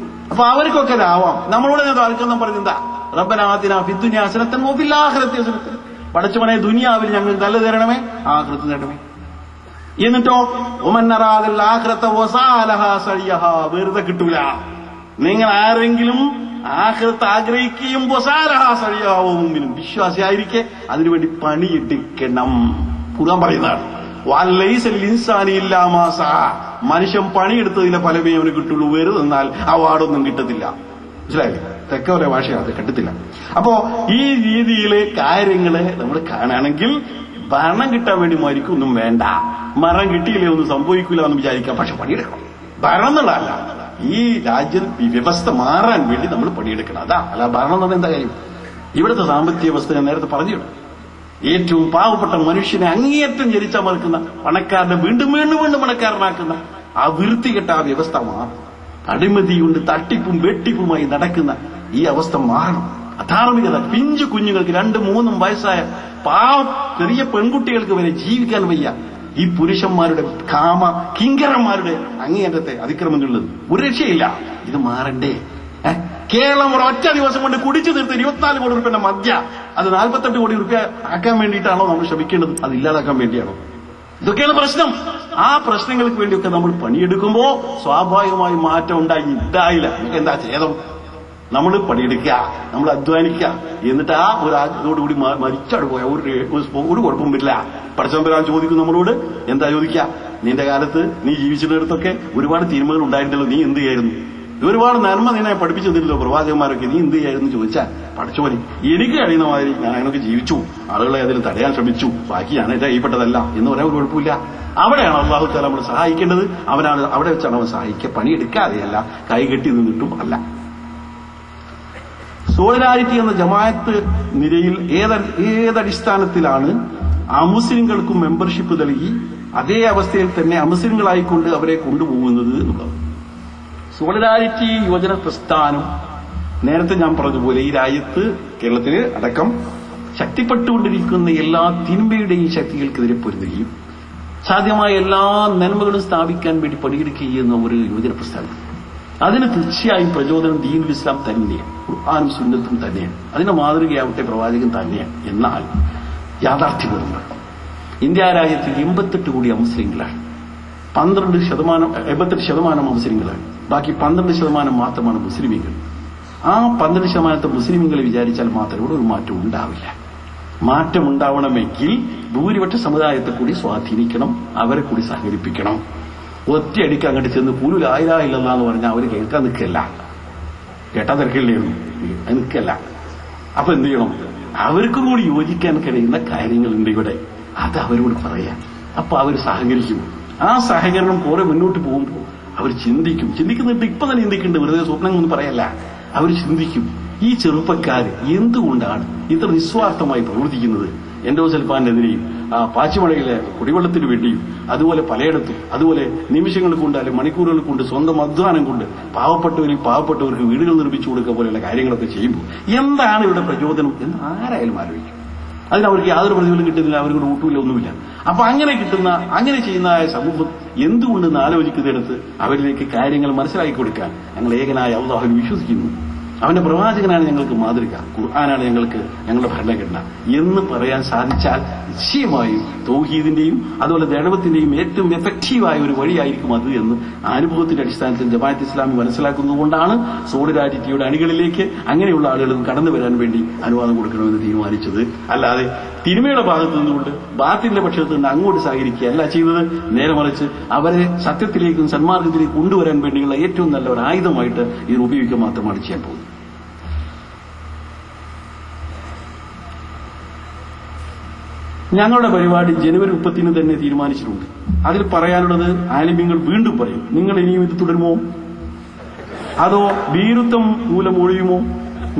അപ്പൊ അവർക്കൊക്കെ ആവാം. നമ്മളോട് ആർക്കെന്നും പറഞ്ഞെന്താ? റബ്ബനാ ആതിനാ ഫിദ്ദുനിയാ ഹസനത്തൻ വഫിൽ ആഖിറതി ഹസനത്തൻ. പടച്ചവനെ, ദുനിയാവിൽ ഞങ്ങൾക്ക് നല്ലത് തരണമേ, ആഖിറത്ത് നേടണമേ. എന്നിട്ടോ ഒമന്നറാദിൽ ആഖിറത വസാലഹാ സയ്യഹാ, വെറുതെ കിട്ടൂല. നിങ്ങൾ ആരെങ്കിലും ആഖിറത്ത് ആഗ്രഹിക്കുകയും വസാലഹാ സയ്യഹാവോ മുഅ്മിനും, വിശ്വാസിയായിരിക്കെ അതിനുവേണ്ടി പണിയെടുക്കണം. ഖുർആൻ പറയുന്നതാണ്. വലൈസൽ ഇൻസാനി ഇല്ലാ മാ സഅ, മനുഷ്യൻ പണിയെടുത്തതിലെ ഫലമേ അവന് കിട്ടുള്ളൂ. വെറുതെ നിന്നാൽ അവാർഡൊന്നും കിട്ടത്തില്ല. മനസ്സിലായില്ലേ? തെക്കവരെ ഭാഷ അത് കിട്ടത്തില്ല. അപ്പോ ഈ രീതിയിലെ കാര്യങ്ങള് നമ്മൾ കാണുകയാണെങ്കിൽ ഭരണം കിട്ടാൻ വേണ്ടി മരിക്കൊന്നും വേണ്ട, മരം കിട്ടിയില്ലേ ഒന്നും സംഭവിക്കില്ല എന്ന് വിചാരിക്കാം. പക്ഷെ പണിയെടുക്കണം. ഭരണം എന്നുള്ളതല്ല, ഈ രാജ്യം ഈ വ്യവസ്ഥ മാറാൻ വേണ്ടി നമ്മൾ പണിയെടുക്കണം. അതാ അല്ല ഭരണം എന്ന് എന്താ കാര്യം? ഇവിടുത്തെ സാമ്പത്തിക വ്യവസ്ഥ ഞാൻ നേരത്തെ പറഞ്ഞിട്ടുണ്ട്. ഏറ്റവും പാവപ്പെട്ട മനുഷ്യനെ അങ്ങേയറ്റം ജനിച്ചാൽ മറക്കുന്ന പണക്കാരനെ വീണ്ടും വീണ്ടും വീണ്ടും പണക്കാരനാക്കുന്ന ആ വൃത്തികെട്ട ആ വ്യവസ്ഥ മാറും. അടിമതിയുണ്ട്, തട്ടിപ്പും വെട്ടിപ്പുമായി നടക്കുന്ന ഈ അവസ്ഥ മാറണം. അധാർമികത. പിഞ്ചു കുഞ്ഞുങ്ങൾക്ക് 2-3 വയസ്സായ ചെറിയ പെൺകുട്ടികൾക്ക് വരെ ജീവിക്കാൻ വയ്യ. ഈ പുരുഷന്മാരുടെ കിങ്കരന്മാരുടെ അങ്ങേയറ്റത്തെ അതിക്രമങ്ങളുള്ളത് ഒരു രക്ഷയില്ല. ഇത് മാറണ്ടേ? കേരളം ഒരൊറ്റ ദിവസം കൊണ്ട് കുടിച്ചു തീർത്ത് 24 കോടി രൂപയുടെ മദ്യ അത് 48 കോടി രൂപ ആക്കാൻ വേണ്ടിയിട്ടാണോ നമ്മൾ ശ്രമിക്കേണ്ടത്? അത് ഇല്ലാതാക്കാൻ വേണ്ടിയാണോ? ഇതൊക്കെയാണ് പ്രശ്നം. ആ പ്രശ്നങ്ങൾക്ക് വേണ്ടിയൊക്കെ നമ്മൾ പണിയെടുക്കുമ്പോ സ്വാഭാവികമായി മാറ്റം ഉണ്ടായില്ല. നമുക്ക് എന്താ ഛേദം? നമ്മൾ പണിയെടുക്കുക, നമ്മൾ അധ്വാനിക്കുക, എന്നിട്ട് ആ ഒരു ആഗ്രഹത്തോടുകൂടി മരിച്ചാട് പോയ ഒരു കുഴപ്പം വരില്ല. പടച്ചതമ്പുരാൻ ചോദിക്കും നമ്മളോട്. എന്താ ചോദിക്കുക? നിന്റെ കാലത്ത് നീ ജീവിച്ചിടത്തൊക്കെ ഒരുപാട് തിന്മകൾ ഉണ്ടായിരുന്നല്ലോ, നീ എന്ത് ചെയ്യായിരുന്നു? ഒരുപാട് നന്മ നിന്നെ പഠിപ്പിച്ചു തന്നില്ലോ പ്രവാചകന്മാരൊക്കെ, നീ എന്ത് ചെയ്യായിരുന്നു ചോദിച്ചാൽ പഠിച്ചോനെ എനിക്ക് കഴിയുന്ന മാതിരി ഞാൻ അതിനൊക്കെ ജീവിച്ചു, ആളുകളെ അതിന് തടയാൻ ശ്രമിച്ചു, ബാക്കി ഞാൻ എന്റെ കൈപ്പെട്ടതല്ല എന്ന് പറയാൻ ഒരു കുഴപ്പമില്ല. അവിടെയാണ് അല്ലാഹു തആല നമ്മൾ സഹായിക്കേണ്ടത്. അവനാണ് അവിടെ വെച്ചാണ് അവൻ സഹായിക്കുക. പണിയെടുക്കാതെയല്ല, കൈകെട്ടി നിന്നിട്ടും അല്ല. സോളിഡാരിറ്റി എന്ന ജമാഅത്ത് നിരയിൽ ഏതടിസ്ഥാനത്തിലാണ് അമുസ്ലിങ്ങൾക്കും മെമ്പർഷിപ്പ് നൽകി അതേ അവസ്ഥയിൽ തന്നെ അമുസ്ലിങ്ങളായിക്കൊണ്ട് അവരെ കൊണ്ടുപോകുന്നത് എന്നുള്ളത്. സോളിഡാരിറ്റി യുവജന പ്രസ്ഥാനം നേരത്തെ ഞാൻ പറഞ്ഞതുപോലെ ഈ രാജ്യത്ത് കേരളത്തിൽ അടക്കം ശക്തിപ്പെട്ടുകൊണ്ടിരിക്കുന്ന എല്ലാ തിന്മയുടെയും ശക്തികൾക്കെതിരെ പൊരുതുകയും സാധ്യമായ എല്ലാ നന്മകളും സ്ഥാപിക്കാൻ വേണ്ടി പണിയെടുക്കുകയും ചെയ്യുന്ന ഒരു യുവജന പ്രസ്ഥാനം. അതിന് തീർച്ചയായും പ്രചോദനം ദീനുൽ ഇസ്ലാം തന്നെയാണ്, ഖുർആനും സുന്നത്തും തന്നെയാണ്, അതിന്റെ മാതൃകയാവട്ടെ പ്രവാചകൻ തന്നെയാണ്. എന്നാൽ യാഥാർത്ഥ്യപൂർവ്വം ഇന്ത്യ രാജ്യത്ത് 88 കോടി മുസ്ലിങ്ങളാണ്. 88% മുസ്ലിങ്ങളാണ്. ബാക്കി 12% മാത്രമാണ് മുസ്ലിമീങ്ങൾ. ആ 12% മുസ്ലിമീങ്ങളെ വിചാരിച്ചാൽ മാത്രം ഇവിടെ ഒരു മാറ്റം ഉണ്ടാവില്ല. മാറ്റമുണ്ടാവണമെങ്കിൽ ഭൂരിപക്ഷ സമുദായത്തെ കൂടി സ്വാധീനിക്കണം, അവരെ കൂടി സഹകരിപ്പിക്കണം. ഒറ്റയടിക്ക് അങ്ങോട്ട് ചെന്ന് പൂലു ലാ ഇലാഹ ഇല്ലല്ലാഹ് എന്ന് പറഞ്ഞാൽ അവര് കേൾക്കാൻ നിൽക്കല്ല, കേട്ടാ തിരക്കില്ലായിരുന്നു, അത് നിൽക്കല്ല. അപ്പൊ എന്ത് ചെയ്യണം? അവർക്കും കൂടി യോജിക്കാൻ കഴിയുന്ന കാര്യങ്ങളുണ്ട് ഇവിടെ, അത് അവരോട് പറയാം. അപ്പൊ അവർ സഹകരിക്കും. ആ സഹകരണം കുറെ മുന്നോട്ട് പോകുമ്പോൾ അവർ ചിന്തിക്കുന്നുണ്ട്. ഇപ്പൊ തന്നെ ചിന്തിക്കുന്നുണ്ട്, വെറുതെ സ്വപ്നങ്ങളൊന്നും പറയല്ല. അവർ ചിന്തിക്കും, ഈ ചെറുപ്പക്കാർ എന്തുകൊണ്ടാണ് ഇത്ര നിസ്വാർത്ഥമായി പ്രവർത്തിക്കുന്നത്? എൻഡോസൽഫാനെതിരെയും പാച്ചിമടയിലെ കുടിവെള്ളത്തിന് വേണ്ടിയും അതുപോലെ പലയിടത്തും, അതുപോലെ നിമിഷങ്ങൾ കൊണ്ട് അല്ലെങ്കിൽ മണിക്കൂറുകൾ കൊണ്ട് സ്വന്തം അധ്വാനം കൊണ്ട് പാവപ്പെട്ടവർക്ക് വീടുകൾ നിർമ്മിച്ചു കൊടുക്കുക പോലെയുള്ള കാര്യങ്ങളൊക്കെ ചെയ്യുമ്പോൾ എന്താണ് ഇവിടെ പ്രചോദനം എന്ന് ആരായാലും ആലോചിക്കും. അതിനവർക്ക് യാതൊരു പ്രതിഫലം കിട്ടുന്നില്ല, അവർക്ക് ഊട്ടുമില്ല, ഒന്നുമില്ല. അപ്പൊ അങ്ങനെ ചെയ്യുന്ന സമൂഹം എന്തുകൊണ്ടെന്ന് ആലോചിക്കുന്നിടത്ത് അവരിലേക്ക് കാര്യങ്ങൾ മനസ്സിലാക്കി കൊടുക്കാൻ ഞങ്ങൾ ഏകനായ അല്ലാഹുവിൽ വിശ്വസിക്കുന്നു, അവന്റെ പ്രവാചകനാണ് ഞങ്ങൾക്ക് മാതൃക, ഖുർആനാണ് ഞങ്ങളുടെ ഭരണഘടന എന്ന് പറയാൻ സാധിച്ചാൽ നിശ്ചയമായും തൗഹീദിന്റെയും അതുപോലെ ദഅവത്തിന്റെയും ഏറ്റവും എഫക്റ്റീവായ ഒരു വഴിയായിരിക്കും അത് എന്ന് അനുഭവത്തിന്റെ അടിസ്ഥാനത്തിൽ ജമാഅത്ത് ഇസ്ലാമി മനസ്സിലാക്കുന്നതുകൊണ്ടാണ് സോളിഡാരിറ്റിയുടെ അണികളിലേക്ക് അങ്ങനെയുള്ള ആളുകൾക്ക് കടന്നു വരാൻ വേണ്ടി അനുവാദം കൊടുക്കണമെന്ന് തീരുമാനിച്ചത്. അല്ലാതെ തിന്മയുടെ ഭാഗത്തു നിന്നുകൊണ്ട് ബാത്തിന്റെ പക്ഷത്ത് നിന്ന് അങ്ങോട്ട് സഹകരിക്കുകയല്ല ചെയ്തത്. നേരെ മറിച്ച് അവരെ സത്യത്തിലേക്കും സന്മാർഗത്തിലേക്കും കൊണ്ടുവരാൻ വേണ്ടിയുള്ള ഏറ്റവും നല്ല ഒരു ആയുധമായിട്ട് ഇത് ഉപയോഗിക്കുക മാത്രമാണ് ചെയ്യാൻ പോകുന്നത്. ഞങ്ങളുടെ പരിപാടി ജനുവരി 30 തന്നെ തീരുമാനിച്ചിട്ടുണ്ട്. അതിൽ പറയാനുള്ളത് ആലിമ്യങ്ങൾ വീണ്ടും പറയും, നിങ്ങൾ ഇനിയും ഇത് തുടരുമോ അതോ ഭീരുത്വം മൂലം ഒഴിയുമോ?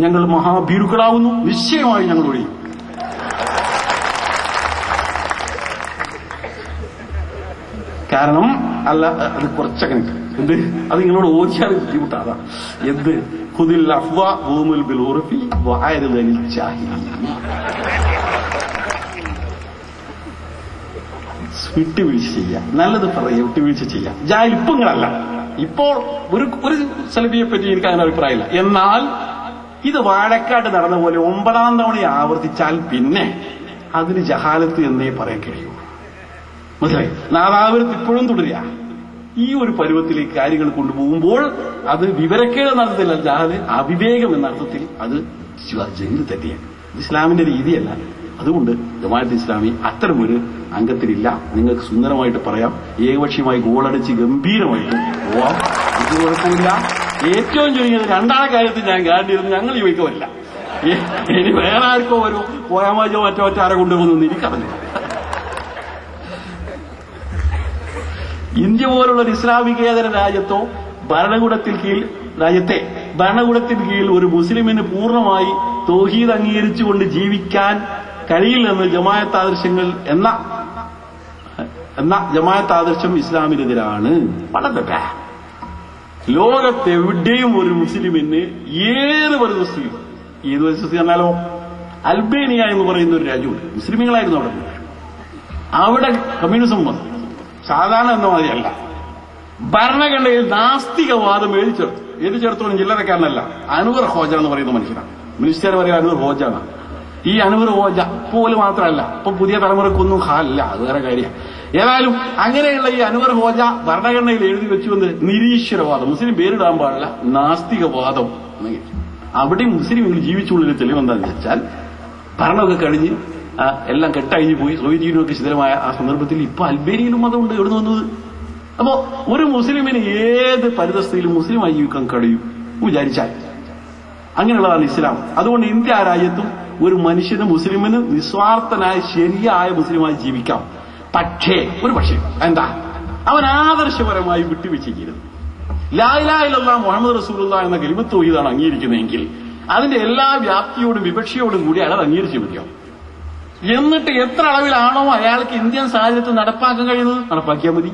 ഞങ്ങൾ മഹാഭീരുക്കളാവുന്നു, നിശ്ചയമായി ഞങ്ങൾ ഒഴിയും. കാരണം അത് കുറച്ചങ്ങനെ അത് നിങ്ങളോട് ഓർച്ചാൽ ബുദ്ധിമുട്ടാതാ. എന്ത് ഖുദിൽ അഫ്വ വഅമുൽ ബിൽ ഉർഫി വഅരിദ് അനിൽ ജാഹിലീൻ. വിട്ടുവീഴ്ച ചെയ്യാം, നല്ലത് പറയാം, വിട്ടുവീഴ്ച ചെയ്യാം. ജാഹിലിപ്പങ്ങളല്ല. ഇപ്പോൾ ഒരു സലഫിയെ പറ്റി എനിക്ക് അങ്ങനെ അഭിപ്രായമില്ല. എന്നാൽ ഇത് വാഴക്കാട് നടന്ന പോലെ 9ാം തവണ ആവർത്തിച്ചാൽ പിന്നെ അതിന് ജഹാലത്ത് എന്നേ പറയാൻ കഴിയൂ. മനസ്സിലായി? നാദാപുരത്ത് ഇപ്പോഴും തുടരുക. ഈ ഒരു പരുവത്തിലേക്ക് കാര്യങ്ങൾ കൊണ്ടുപോകുമ്പോൾ അത് വിവരക്കേട് എന്ന അർത്ഥത്തിലല്ല, ജഹാല് അവിവേകം എന്ന അർത്ഥത്തിൽ അത് ജഹീൽ തന്നെയാണ്. ഇസ്ലാമിന്റെ രീതിയല്ല. അതുകൊണ്ട് ജമാഅത്ത് ഇസ്ലാമി അത്തരമൊരു അംഗത്തിലില്ല. നിങ്ങൾക്ക് സുന്ദരമായിട്ട് പറയാം, ഏകപക്ഷീയമായി ഗോളടിച്ച് ഗംഭീരമായിട്ട് പോവാം, ഇത് കുഴപ്പമില്ല. ഏറ്റവും ചുരുങ്ങിയത് 2ാം കാര്യത്തിൽ ഞാൻ കാണിയത് ഞങ്ങൾ ചോദിക്കുമല്ല, ഇനി വേറെ ആർക്കോ ഒരു പോയാമാജോ മറ്റോ കൊണ്ടുപോകുന്നു എനിക്കറിഞ്ഞു. ഇന്ത്യ പോലുള്ളൊരു ഇസ്ലാമികേതര രാജ്യത്തെ ഭരണകൂടത്തിന് കീഴിൽ ഒരു മുസ്ലിമിന് പൂർണ്ണമായി തൗഹീദ് അംഗീകരിച്ചുകൊണ്ട് ജീവിക്കാൻ കഴിയില്ലെന്ന് ജമാഅത്ത് ആദർശങ്ങൾ എന്ന ജമാഅത്ത് ആദർശം ഇസ്ലാമിനെതിരാണ്. വളരെ ലോകത്തെവിടെയും ഒരു മുസ്ലിമിന് ഏത് പരിസ്ഥിതി എന്നാലോ അൽബേനിയ എന്ന് പറയുന്ന ഒരു രാജ്യമുണ്ട്, മുസ്ലിമുകളായിരുന്നു അവിടെ കമ്മ്യൂണിസം വന്നു. സാധാരണ എന്ന മാതിരിയല്ല. ഭരണഘടനയിൽ നാസ്തികവാദം എഴുതി ചേർത്തോളം ചില്ലറക്കാരനല്ല. അൻവർ ഹോജ എന്ന് പറയുന്ന മനുഷ്യനാണ്. മിനിസ്റ്റർ പറയുക അൻവർ ഹോജാണ്. ഈ അൻവർ ഹോജ പോലും മാത്രമല്ല, ഇപ്പൊ പുതിയ തലമുറക്കൊന്നും ഹാലില്ല, അത് വേറെ കാര്യം. ഏതായാലും അങ്ങനെയുള്ള ഈ അൻവർ ഹോജ ഭരണഘടനയിൽ എഴുതി വെച്ചുകൊണ്ട് നിരീശ്വരവാദം, മുസ്ലിം പേരിടാൻ പാടില്ല, നാസ്തികവാദം. അവിടെ മുസ്ലിമുകൾ ജീവിച്ചുള്ളൊരു തെളിവെന്താണെന്ന് വെച്ചാൽ ഭരണമൊക്കെ കഴിഞ്ഞ് എല്ലാം കെട്ടഴിഞ്ഞു പോയി, സോവിയറ്റ് യൂണിയനൊക്കെ ശിഥിലമായ ആ സന്ദർഭത്തിൽ ഇപ്പൊ അൽബേനിയയിലും അതുകൊണ്ട് എവിടെ വന്നത്. അപ്പോ ഒരു മുസ്ലിമിന് ഏത് പരിതസ്ഥയിലും മുസ്ലിമായി ജീവിക്കാൻ കഴിയും വിചാരിച്ചാൽ. അങ്ങനെയുള്ളതാണ് ഇസ്ലാം. അതുകൊണ്ട് ഇന്ത്യ രാജ്യത്തും ഒരു മനുഷ്യന് മുസ്ലിമിന് നിസ്വാർത്ഥനായ ശരിയായ മുസ്ലിമായി ജീവിക്കാം. പക്ഷേ എന്താ, അവൻ ആദർശപരമായി വിട്ടുവീഴ്ച ചെയ്യരുത്. ലാ ഇലാഹ ഇല്ലല്ലാഹ് മുഹമ്മദ് റസൂലുള്ളാഹ് എന്ന കലിമത്ത് തൗഹീദാണ് അംഗീകരിക്കുന്നതെങ്കിൽ അതിന്റെ എല്ലാ വ്യാപ്തിയോടും വിവക്ഷയോടും കൂടി അയാൾ അംഗീകരിച്ചു മതിയാവും. എന്നിട്ട് എത്ര അളവിലാണോ അയാൾക്ക് ഇന്ത്യൻ സാഹചര്യത്തിൽ നടപ്പാക്കാൻ കഴിയുന്നത് നടപ്പാക്കിയാൽ മതി.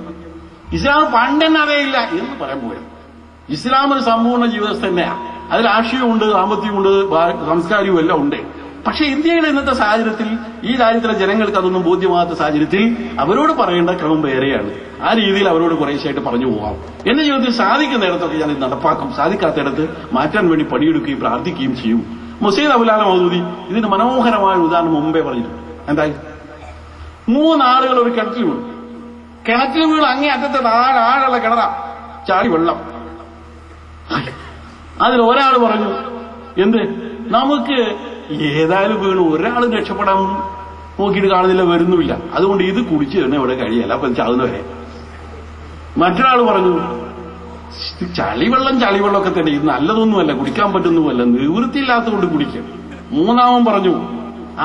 ഇസ്ലാം പണ്ടെന്നെ അറിയില്ല എന്ന് പറയാൻ പോയത്. ഇസ്ലാം ഒരു സമ്പൂർണ്ണ ജീവിതം തന്നെയാണ്. അതിൽ രാഷ്ട്രീയമുണ്ട്, സാമ്പത്തികമുണ്ട്, സംസ്കാരവും എല്ലാം ഉണ്ട്. പക്ഷെ ഇന്ത്യയുടെ ഇന്നത്തെ സാഹചര്യത്തിൽ ഈ രാജ്യത്തിലെ ജനങ്ങൾക്ക് അതൊന്നും ബോധ്യമാകാത്ത സാഹചര്യത്തിൽ അവരോട് പറയേണ്ട ക്രമം വേറെയാണ്. ആ രീതിയിൽ അവരോട് കുറേശ്ശായിട്ട് പറഞ്ഞു പോകാം. എന്റെ ജീവിതത്തിൽ സാധിക്കുന്നിടത്തൊക്കെ ഞാൻ ഇത് നടപ്പാക്കും, സാധിക്കാത്തിടത്ത് മാറ്റാൻ വേണ്ടി പണിയെടുക്കുകയും പ്രാർത്ഥിക്കുകയും ചെയ്യും. മുസൈദ് അബുലാല മൗദൂദി ഇതിന് മനോഹരമായ ഉദാഹരണം മുമ്പേ പറഞ്ഞിട്ടുണ്ട്. എന്തായി? 3 ആളുകൾ ഒരു കിണറ്റിൽ വീണു. കിണറ്റിൽ വീണ് അങ്ങേ അറ്റത്തെ ആഴുള്ള കിണറാ, ചാടി വെള്ളം. അതിൽ ഒരാൾ പറഞ്ഞു, എന്ത്, നമുക്ക് ഏതായാലും വീണു, ഒരാളും രക്ഷപ്പെടാൻ നോക്കിയിട്ട് കാണുന്നില്ല, വരുന്നുമില്ല, അതുകൊണ്ട് ഇത് കുടിച്ചു തന്നെ ഇവിടെ കഴിയല്ല, അപ്പൊ ചാവുന്നവരെ. മറ്റൊരാൾ പറഞ്ഞു, ചളിവെള്ളമൊക്കെ തന്നെ, ഇത് നല്ലതൊന്നുമല്ല, കുടിക്കാൻ പറ്റുന്നുമല്ല, നിവൃത്തിയില്ലാത്തതുകൊണ്ട് കുടിക്കും. മൂന്നാമൻ പറഞ്ഞു,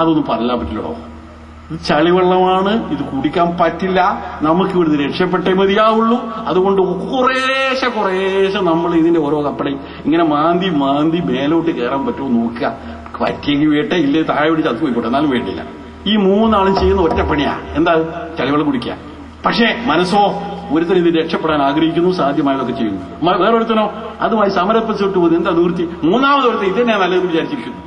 അതൊന്നും പറയാൻ പറ്റില്ലടോ, ഇത് ചളിവെള്ളമാണ്, ഇത് കുടിക്കാൻ പറ്റില്ല, നമുക്ക് ഇവിടുന്ന് രക്ഷപ്പെട്ടേ മതിയാവുള്ളൂ, അതുകൊണ്ട് കുറേശ്ശെ നമ്മൾ ഇതിന്റെ ഓരോ കപ്പടേ ഇങ്ങനെ മാന്തി മേലോട്ട് കയറാൻ പറ്റുമോ നോക്കുക, പറ്റിയെങ്കിൽ വേട്ടെ, ഇല്ലേ താഴെ പിടിച്ച് അത് പോയിക്കോട്ടെ, എന്നാലും വേണ്ടില്ല. ഈ 3 ആളും ചെയ്യുന്ന ഒറ്റപ്പണിയാ, എന്താ, ചളിവെള്ളം കുടിക്കുക. പക്ഷേ മനസ്സോ, ഒരുത്തൻ ഇത് രക്ഷപ്പെടാൻ ആഗ്രഹിക്കുന്നു, സാധ്യമായതൊക്കെ ചെയ്യുന്നു. വേറൊരുത്തനോ അതുമായി സമരപ്പിച്ചിട്ട് പോകുന്നു, എന്താ നിവൃത്തി. മൂന്നാമതൊരുത്തൻ ഇത് തന്നെയാണ് നല്ലതെന്ന് വിചാരിച്ചിരിക്കുന്നു.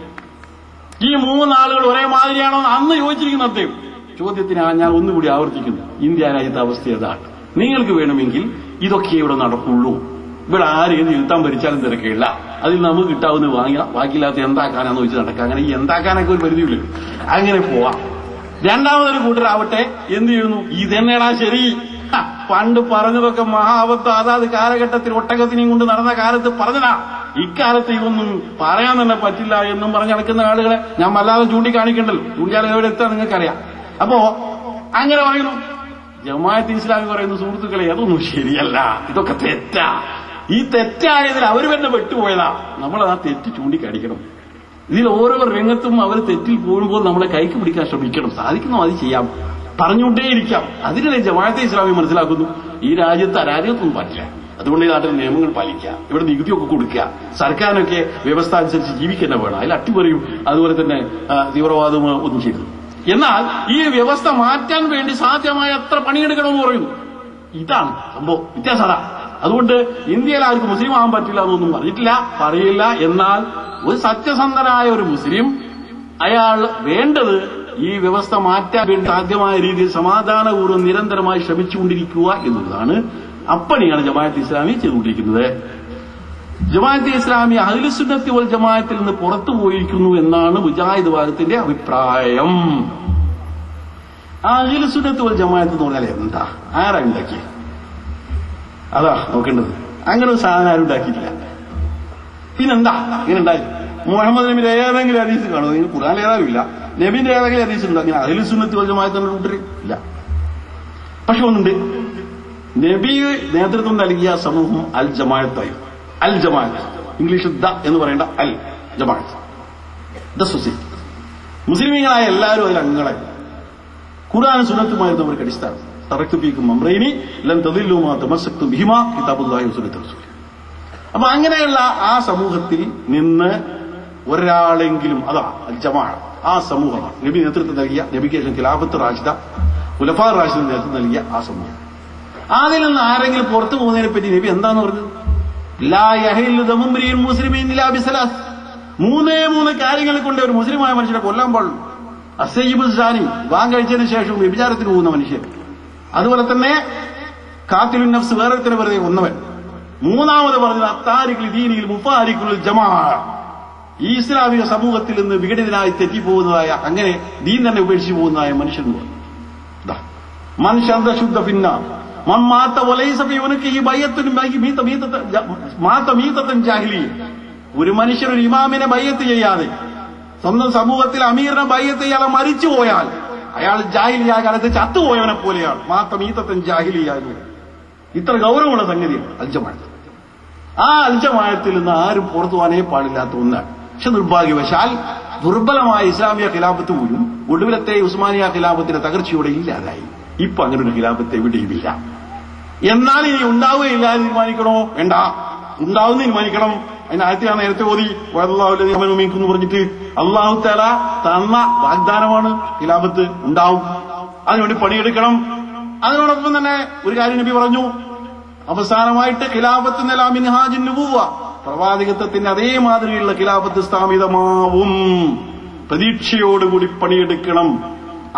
ഈ 3 ആളുകൾ ഒരേ മാതിരിയാണോ അന്ന് ചോദിച്ചിരിക്കുന്ന അദ്ദേഹം ചോദ്യത്തിന് ഞാൻ ഒന്നുകൂടി ആവർത്തിക്കുന്നു. ഇന്ത്യ രാജ്യത്തെ അവസ്ഥ ഏതാണ്? നിങ്ങൾക്ക് വേണമെങ്കിൽ ഇതൊക്കെ ഇവിടെ നടക്കുള്ളൂ. ഇവിടെ ആരെയും ഇരുത്താൻ ഭരിച്ചാലും തിരക്കില്ല. അതിൽ നമുക്ക് കിട്ടാവുന്ന വാങ്ങുക, ബാക്കിയില്ലാത്ത എന്താക്കാനാന്ന് വെച്ച് നടക്കുക. അങ്ങനെ ഈ എന്താക്കാനൊക്കെ ഒരു പരിധിയില്ല, അങ്ങനെ പോവാം. രണ്ടാമതൊരു കൂട്ടരാവട്ടെ എന്ത് ചെയ്യുന്നു, ഇതെന്നെടാ ശരി, പണ്ട് പറഞ്ഞതൊക്കെ മഹാബദ്ധം, അതാത് കാലഘട്ടത്തിൽ ഒട്ടകത്തിനെയും കൊണ്ട് നടന്ന കാലത്ത് പറഞ്ഞതാ, ഇക്കാലത്ത് ഇതൊന്നും പറയാൻ തന്നെ പറ്റില്ല എന്നും പറഞ്ഞ് നടക്കുന്ന ആളുകളെ ഞാൻ വല്ലാതെ ചൂണ്ടിക്കാണിക്കണ്ടല്ലോ, ചൂണ്ടിയാൽ എവിടെ എത്താൻ നിങ്ങൾക്കറിയാം. അപ്പോ അങ്ങനെ പറയുന്നു. ജമാഅത്ത് ഇസ്ലാമി പറയുന്നു, സുഹൃത്തുക്കളെ അതൊന്നും ശരിയല്ല, ഇതൊക്കെ തെറ്റാ. ഈ തെറ്റായതിൽ അവർ തന്നെ പെട്ടുപോയതാ, നമ്മളത് ആ തെറ്റ് ചൂണ്ടിക്കാണിക്കണം. ഇതിൽ ഓരോ രംഗത്തും അവർ തെറ്റിൽ പോകുമ്പോൾ നമ്മളെ കൈക്ക് പിടിക്കാൻ ശ്രമിക്കണം. സാധിക്കുന്ന അത് ചെയ്യാം, പറഞ്ഞുകൊണ്ടേയിരിക്കാം. അതിനെ ജമാഅത്തെ ഇസ്ലാമി മനസ്സിലാക്കുന്നു, ഈ രാജ്യത്ത് അരാജകത്വം പറ്റില്ല, അതുകൊണ്ട് ഈ നാട്ടിൽ നിയമങ്ങൾ പാലിക്കുക, ഇവിടെ നികുതിയൊക്കെ കൊടുക്കുക, സർക്കാരിനൊക്കെ വ്യവസ്ഥ അനുസരിച്ച് ജീവിക്കുന്ന വേണം, അതിൽ അട്ടിമറിയും അതുപോലെ തന്നെ തീവ്രവാദവും ഒന്നും ചെയ്തു. എന്നാൽ ഈ വ്യവസ്ഥ മാറ്റാൻ വേണ്ടി സാധ്യമായ എത്ര പണിയെടുക്കണമെന്ന് പറയുന്നു. ഇതാണ് സംഭവം, വ്യത്യാസത. അതുകൊണ്ട് ഇന്ത്യയിൽ ആർക്കും മുസ്ലിം ആകാൻ പറ്റില്ല എന്നൊന്നും പറഞ്ഞിട്ടില്ല, പറയില്ല. എന്നാൽ ഒരു സത്യസന്ധനായ ഒരു മുസ്ലിം, അയാൾ വേണ്ടത് ഈ വ്യവസ്ഥ മാറ്റാൻ വേണ്ടി സാധ്യമായ രീതിയിൽ സമാധാനപൂർവ്വം നിരന്തരമായി ശ്രമിച്ചുകൊണ്ടിരിക്കുക എന്നുള്ളതാണ്. അപ്പണിയാണ് ജമാഅത്ത് ഇസ്ലാമി ചെയ്തുകൊണ്ടിരിക്കുന്നത്. ജമാഅത്ത് ഇസ്ലാമി അഹ്ലുസുന്നത്തി വൽ ജമാഅത്തിൽ നിന്ന് പുറത്തു പോയിരിക്കുന്നു എന്നാണ് മുജാഹിദ് വാദത്തിന്റെ അഭിപ്രായം. അഹ്ലുസുന്നത്തി വൽ ജമാഅത്ത് എന്ന് പറഞ്ഞാൽ എന്താ, ആരാ ഉണ്ടാക്കിയത്? അതാ നോക്കേണ്ടത്. അങ്ങനെ ഒരു സാധനം ആരും ഉണ്ടാക്കിയിട്ടില്ല. പിന്നെന്താ ഇങ്ങനെ ഉണ്ടായി? മുഹമ്മദ് നബിയുടെ ഏതെങ്കിലും ഹദീസ് കാണുമോ? നിങ്ങൾ ഖുർആനിൽ ഏതായാലും ഇല്ല. നബിന്റെ ഏതെങ്കിലും ഹദീസ് ഉണ്ടോ ഇങ്ങനെ അഹ്ലുസുന്നത്തി വൽ ജമാഅത്തിന്റെ കൂട്ടർ? ഇല്ല. പക്ഷെ ഒന്നുണ്ട്, നബി നേതൃത്വം നൽകിയ സമൂഹം അൽ ജമാഅത്തായി. അൽ ജമാഅത്ത്, ഇംഗ്ലീഷിൽ ദ എന്ന് പറയേണ്ട അൽ ജമാഅത്ത്, ദ സൊസൈറ്റി. മുസ്ലിമീങ്ങളായ എല്ലാവരും അതിൽ അംഗങ്ങളായി. ഖുർആനും സുന്നത്തുമായിരുന്നു അവർക്ക് അടിസ്ഥാനം. തറക്തു ഫീക്കും അംറൈനി ലൻ തദില്ലു മാ തമസ്സക്തും ബിഹിമാ കിതാബുല്ലാഹി വസുന്നത്തു റസൂൽ. അപ്പൊ അങ്ങനെയുള്ള ആ സമൂഹത്തിൽ നിന്ന് ഒരാളെങ്കിലും, അതാ അൽ ജമാഅ, ആ സമൂഹമാണ് നബി നേതൃത്വം നൽകിയ, നബിക്ക് ശേഷം ഖിലാഫത്ത് റാഷിദ, ഖുലഫാ റാഷിദ് നേതൃത്വം നൽകിയ ആ സമൂഹം. അതിൽ നിന്ന് ആരെങ്കിലും പുറത്തു പോകുന്നതിനെ പറ്റി നബി എന്താന്ന് പറഞ്ഞത്? ലാ യഹില്ലു ദമു ഇംറിഇൻ മുസ്ലിമിൻ ഇല്ലാ ബിസലാസ്. 3 കാര്യങ്ങൾ കൊണ്ട് ഒരു മുസ്ലിമായ മനുഷ്യനെ കൊല്ലാൻ പാടുള്ളൂ. അസ്സയ്യിബു സാനി, വിവാഹം കഴിച്ചതിന് ശേഷവും വ്യഭിചാരത്തിന് പോകുന്ന മനുഷ്യൻ. അതുപോലെ തന്നെ ഖാത്തിലുൻ നഫ്സ്, വേറൊരുത്തനെ വെറുതെ കൊന്നവൻ. മൂന്നാമത് പറഞ്ഞത് അത്താരിഖുൽ ദീനിൽ മുഫാരിഖുൽ ജമാഅ, ഈ ഇസ്ലാമിക സമൂഹത്തിൽ നിന്ന് വിഘടിതനായി തെറ്റിപ്പോകുന്നതായ, അങ്ങനെ ദീൻ തന്നെ ഉപേക്ഷിച്ചു പോകുന്നതായ മനുഷ്യൻ. മനുഷ്യ ശുദ്ധ ഭിന്ന ഒരു മനുഷ്യൻ ഒരു ഇമാമിനെ ബയ്യത്ത് ചെയ്യാതെ സ്വന്തം സമൂഹത്തിൽ അമീറിനെ ബയ്യത്ത് ചെയ്യാതെ മരിച്ചുപോയാൽ അയാൾ ജാഹിലിയ കാലത്ത് ചത്തുപോയവനെ പോലെയാണ്. മാത്തമീത്തൻ ജാഹിലിയ. ഇത്ര ഗൗരവമുള്ള സംഗതിയാണ് അൽജമാഅത്ത്. ആ അൽജമാഅത്തിൽ നിന്ന് ആരും പുറത്തു പോകാനേ പാടില്ലാത്ത ഒന്നാണ്. പക്ഷെ നിർഭാഗ്യവശാൽ ദുർബലമായ ഇസ്ലാമിയ ഖിലാഫത്ത് പോലും ഒടുവിലത്തെ ഉസ്മാനിയ ഖിലാഫത്തിന്റെ തകർച്ചയോടെ ഇല്ലാതായി. ഇപ്പൊ അങ്ങനെ ഒരു ഖിലാഫത്ത് എവിടെയുമില്ല. എന്നാൽ ഇനി ഉണ്ടാവുകയില്ല എന്ന് തീരുമാനിക്കണോ? വേണ്ട. ഉണ്ടാവും തീരുമാനിക്കണം. അതിന് ആയത്ത് ഞാൻ നേരത്തെ ഓതി എന്ന് പറഞ്ഞിട്ട് അള്ളാഹു തആല തന്ന വാഗ്ദാനമാണ് ഖിലാഫത്ത് ഉണ്ടാവും, അതിനുവേണ്ടി പണിയെടുക്കണം. അതിനോടൊപ്പം തന്നെ ഒരു കാര്യം നബി പറഞ്ഞു, അവസാനമായിട്ട് ഖിലാഫത്ത് നില മിൻഹാജിൻ നുബുവ്വ, പ്രവാചകത്വത്തിന്റെ അതേ മാതൃകയുള്ള ഖിലാഫത്ത് സ്ഥാപിതമാവും, പ്രതീക്ഷയോടുകൂടി പണിയെടുക്കണം.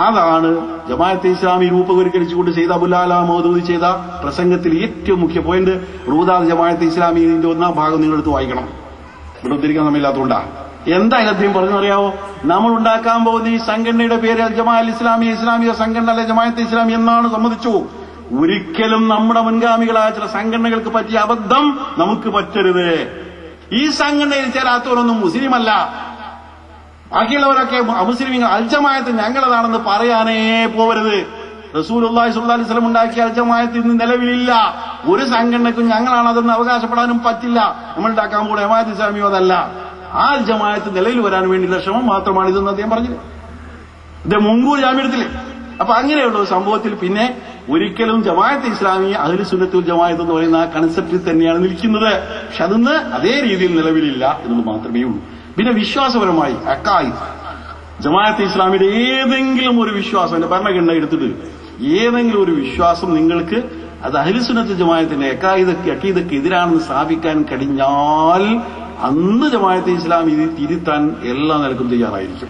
അതാണ് ജമാഅത്തെ ഇസ്ലാമി രൂപവൽക്കരിച്ചുകൊണ്ട് ചെയ്ത അബുലാല മൗദൂദി ചെയ്ത പ്രസംഗത്തിൽ ഏറ്റവും മുഖ്യ പോയിന്റ്. റൂദാദ് ജമാഅത്തെ ഇസ്ലാമി ഇതിന്റെ 1-ാം ഭാഗം നിങ്ങളെടുത്ത് വായിക്കണം, ഇവിടെ ഉദ്ധരിക്കാൻ സമയമില്ലാത്തതുകൊണ്ടാണ്. എന്താ അദ്ദേഹം പറഞ്ഞറിയാവോ? നമ്മൾ ഉണ്ടാക്കാൻ പോകുന്ന ഈ സംഘടനയുടെ പേര് ജമാഅത്ത് ഇസ്ലാമി, ഇസ്ലാമിക സംഘടന അല്ലെ ജമാഅത്തെ ഇസ്ലാമി എന്നാണ് സമ്മതിച്ചു. ഒരിക്കലും നമ്മുടെ മുൻഗാമികളായ ചില സംഘടനകൾക്ക് പറ്റിയ അബദ്ധം നമുക്ക് പറ്റരുത്. ഈ സംഘടനയിൽ ചേരാത്തവരൊന്നും മുസ്ലിമല്ല, ബാക്കിയുള്ളവരൊക്കെ അമുസ്ലിമീങ്ങൾ, അൽജമായത്ത് ഞങ്ങളതാണെന്ന് പറയാനേ പോവരുത്. റസൂലുള്ളാഹി സ്വല്ലല്ലാഹു അലൈഹി വസല്ലം ഉണ്ടാക്കിയ അൽജമായത്ത് ഇന്ന് നിലവിലില്ല. ഒരു സംഘടനക്കും ഞങ്ങളാണതെന്ന് അവകാശപ്പെടാനും പറ്റില്ല. നമ്മൾ ഉണ്ടാക്കാൻ പോകുന്ന ജമാഅത്ത് ഇസ്ലാമിയോ അതല്ല. ആ അൽജമായത്ത് നിലവിൽ വരാൻ വേണ്ടിയുള്ള ശ്രമം മാത്രമാണ് ഇതെന്ന് അദ്ദേഹം പറഞ്ഞത്. ഇത് മുൻകൂർ ജാമ്യത്തില്. അപ്പൊ അങ്ങനെയുള്ള ഒരു സംഭവത്തിൽ പിന്നെ ഒരിക്കലും ജമാഅത്ത് ഇസ്ലാമി അഹ്ലു സുന്നത്ത് വൽ ജമാഅത്ത് എന്ന് പറയുന്ന ആ കൺസെപ്റ്റിൽ തന്നെയാണ് നിൽക്കുന്നത്. പക്ഷെ അതൊന്ന് അതേ രീതിയിൽ നിലവിലില്ല എന്നത് മാത്രമേ ഉള്ളൂ. പിന്നെ വിശ്വാസപരമായി അക്കായിദ് ജമാഅത്തെ ഇസ്ലാമിയുടെ ഏതെങ്കിലും ഒരു വിശ്വാസം, എന്റെ ഭരണഘടന എടുത്തിട്ട് ഏതെങ്കിലും ഒരു വിശ്വാസം നിങ്ങൾക്ക് അത് അഹ്ലു സുന്നത്ത് ജമാഅത്തിന്റെ അക്കീദക്ക് എതിരാണെന്ന് സ്ഥാപിക്കാൻ കഴിഞ്ഞാൽ അന്ന് ജമാഅത്തെ ഇസ്ലാമി ഇത് തിരുത്താൻ എല്ലാ നിലക്കും തയ്യാറായിരിക്കും.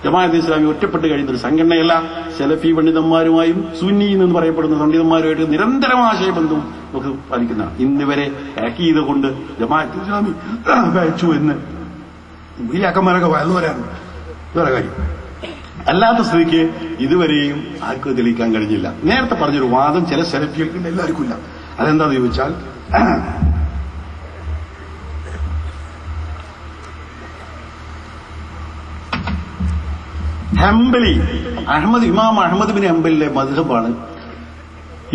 ജമാഅത്തെ ഇസ്ലാമി ഒറ്റപ്പെട്ട് കഴിയുന്ന ഒരു സംഘടനയല്ല. സലഫി പണ്ഡിതന്മാരുമായും സുന്നി എന്ന് പറയപ്പെടുന്ന പണ്ഡിതന്മാരുമായിട്ട് നിരന്തരം ആശയബന്ധവും നമുക്ക് പാലിക്കുന്നതാണ്. ഇന്നുവരെ അക്കീദ കൊണ്ട് ജമാഅത്തെ ഇസ്ലാമി കഴിച്ചു എന്ന് ഈ അക്കന്മാരൊക്കെ വയലുവരാണ് വേറെ കാര്യം. അല്ലാത്ത സ്ഥിതിക്ക് ഇതുവരെയും ആർക്ക് തെളിയിക്കാൻ കഴിഞ്ഞില്ല. നേരത്തെ പറഞ്ഞൊരു വാദം ചില സെലഫികൾക്കുണ്ട്, എല്ലാവർക്കും ഇല്ല. അതെന്താന്ന് ചോദിച്ചാൽ ഹംബലി ഇമാം അഹ്മദ് ബിൻ ഹംബലിലെ മദ്ഹബാണ്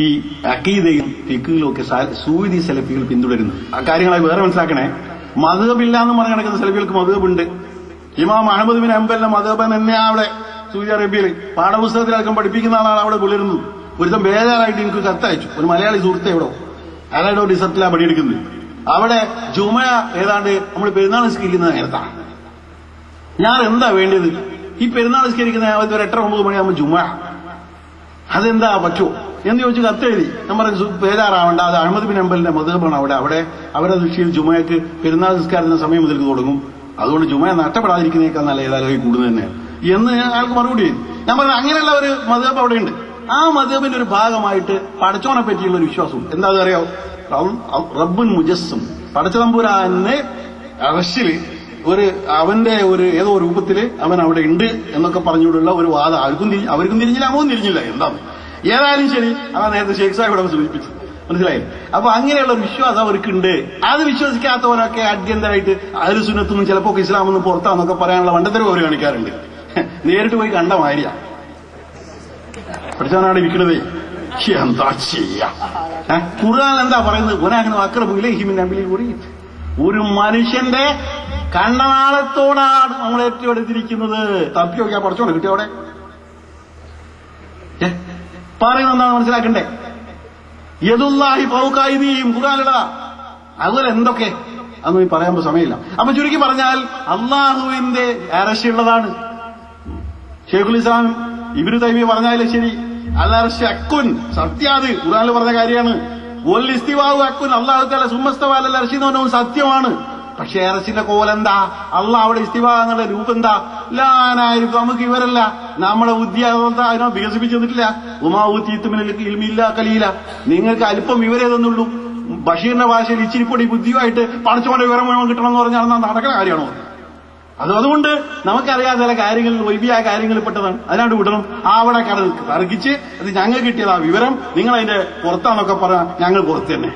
ഈ അഖീദയും ഫിഖ്ഹിലും ഒക്കെ സൂഫി സലഫികൾ പിന്തുടരുന്നത്. ആ കാര്യങ്ങളായി വേറെ മനസ്സിലാക്കണേ. മദ്ഹബില്ല എന്ന് പറഞ്ഞ് നടക്കുന്ന സലഫികൾക്ക് മദ്ഹബുണ്ട്. ഇമാം അഹ്മദ് ബിൻ ഹംബലിന്റെ മദ്ഹബ് തന്നെയാണ് അവിടെ സൗദി അറേബ്യയിൽ പാഠപുസ്തകത്തിലടക്കം പഠിപ്പിക്കുന്ന ആളാണ് അവിടെ പുലരുന്നത്. ഒരുത്തം ബേജാറായിട്ട് എനിക്ക് കത്തയച്ചു, ഒരു മലയാളി സുഹൃത്തെ എവിടോ അയാളുടെ ഡിസർട്ടിലാണ് പണിയെടുക്കുന്നത്. അവിടെ ജുമ ഏതാണ്ട് നമ്മൾ പെരുന്നാൾ നിസ്കരിക്കുന്ന നേരത്താണ്. ഞാൻ എന്താ വേണ്ടത്, ഈ പെരുന്നാൾ നിസ്കരിക്കുന്ന ഒരു 8-9 മണിയാകുമ്പോൾ ജുമ, അതെന്താ പറ്റുമോ എന്ന് ചോദിച്ച് കത്തെഴുതി. ഞാൻ പറഞ്ഞു ബേജാറാവണ്ട, അത് അഹ്മദ് ബിൻ ഹംബലിന്റെ മദ്ഹബാണ്. അവിടെ അവരുടെ ദൃഷ്ടിയിൽ ജുമയ്ക്ക് പെരുന്നാൾ നിസ്കാരത്തിന് സമയം മുതൽക്ക് തുടങ്ങും. അതുകൊണ്ട് ജുമ നഷ്ടപ്പെടാതിരിക്കുന്നേക്കാൾ നല്ല ഏതായാലും കൂടുതൽ തന്നെയാണ് എന്ന് അയാൾക്ക് മറുപടി ചെയ്തു. ഞാൻ പറഞ്ഞു അങ്ങനെയുള്ള ഒരു മദ്ഹബ് അവിടെയുണ്ട്. ആ മദ്ഹബിന്റെ ഒരു ഭാഗമായിട്ട് പടച്ചോനെ പറ്റിയുള്ള ഒരു വിശ്വാസവും എന്താ അറിയാവോ, റബ്ബുൻ മുജസ്സം, പടച്ചതമ്പുരാനെ അറശില് അവന്റെ ഏതോ രൂപത്തില് അവൻ അവിടെ ഉണ്ട് എന്നൊക്കെ പറഞ്ഞുകൊണ്ടുള്ള ഒരു വാദം അവർക്കും തിരിഞ്ഞില്ല, അവനും തിരിഞ്ഞില്ല. എന്താണ് ഏതായാലും ശരി, അതാ നേരത്തെ ഷേഖ് സാഹിബ് ഇവിടെ സൂചിപ്പിച്ചത്, മനസ്സിലായി. അപ്പൊ അങ്ങനെയുള്ള ഒരു വിശ്വാസം അവർക്കുണ്ട്. അത് വിശ്വസിക്കാത്തവരൊക്കെ അത്യന്തരായിട്ട് അഹ്ലു സുന്നത്തൊന്നും ചിലപ്പോ ഇസ്ലാമൊന്നും പുറത്താന്നൊക്കെ പറയാനുള്ള വണ്ടത്തരം അവർ കാണിക്കാറുണ്ട്. നേരിട്ട് പോയി കണ്ട മാതിരിയാ പഠിച്ചാനാണ് ഇരിക്കുന്നത്. എന്താ ചെയ്യാ, ഖുർആൻ എന്താ പറയുന്നത്, ഒരു മനുഷ്യന്റെ കണ്ണനാളത്തോടാണ് നമ്മൾ ഏറ്റവും എടുത്തിരിക്കുന്നത്. തപ്പി നോക്കിയാ പഠിച്ചോണ്ട് കിട്ടിയ അവിടെ പറയുന്നത് എന്താണ് മനസ്സിലാക്കണ്ടേ. യദുല്ലാഹി ഫൗഖൈദിഹിം ഖുർആനിലുള്ളതാ. അതുപോലെ എന്തൊക്കെ അതൊന്നും പറയാൻ സമയമില്ല. അപ്പൊ ചുരുക്കി പറഞ്ഞാൽ അള്ളാഹുവിന്റെ അർശുള്ളതാണ്. ശൈഖുൽ ഇസ്ലാം ഇബ്നു തൈമിയ്യ പറഞ്ഞാലും ശരി, അൽ അർശ് അക്കുൻ, സത്യാത് ഖുർആനിൽ പറഞ്ഞ കാര്യമാണ്. വൽ ഇസ്തിവാഉ അക്കുൻ, അല്ലാഹു തആല സുമ്മസ്തവ അലൽ അർശി എന്ന് പറഞ്ഞ സത്യമാണ്. പക്ഷെ അർശിന്റെ കോലെന്താ, അള്ളാഹ് അവിടെ ഇസ്തിവാ എന്നുള്ള രൂപം എന്താ ലാനായിരിക്കും. നമുക്ക് ഇവരല്ല, നമ്മുടെ ബുദ്ധി അതിനോ വികസിപ്പിച്ചു തന്നിട്ടില്ല. ഉമാവുത്തീത്തുമില്ല കലീല, നിങ്ങൾക്ക് അല്പം വിവരേതൊന്നുള്ളൂ. ബഷീറിന്റെ ഭാഷയിൽ ഇച്ചിരിപ്പൊടി ബുദ്ധിയുമായിട്ട് പടച്ചോന്റെ വിവരം മുഴുവൻ കിട്ടണമെന്ന് പറഞ്ഞാൽ നടക്കുന്ന കാര്യമാണോ? അതുകൊണ്ട് നമുക്കറിയാം ചില കാര്യങ്ങളിൽ വൈബിയായ കാര്യങ്ങളിൽ പെട്ടതാണ്, അതിനാണ്ട് വിടണം. അവിടെ തർക്കിച്ച് അത് ഞങ്ങൾ കിട്ടിയതാ വിവരം, നിങ്ങൾ അതിന്റെ പുറത്താണൊക്കെ പറഞ്ഞാൽ ഞങ്ങൾ പുറത്ത് തന്നെ.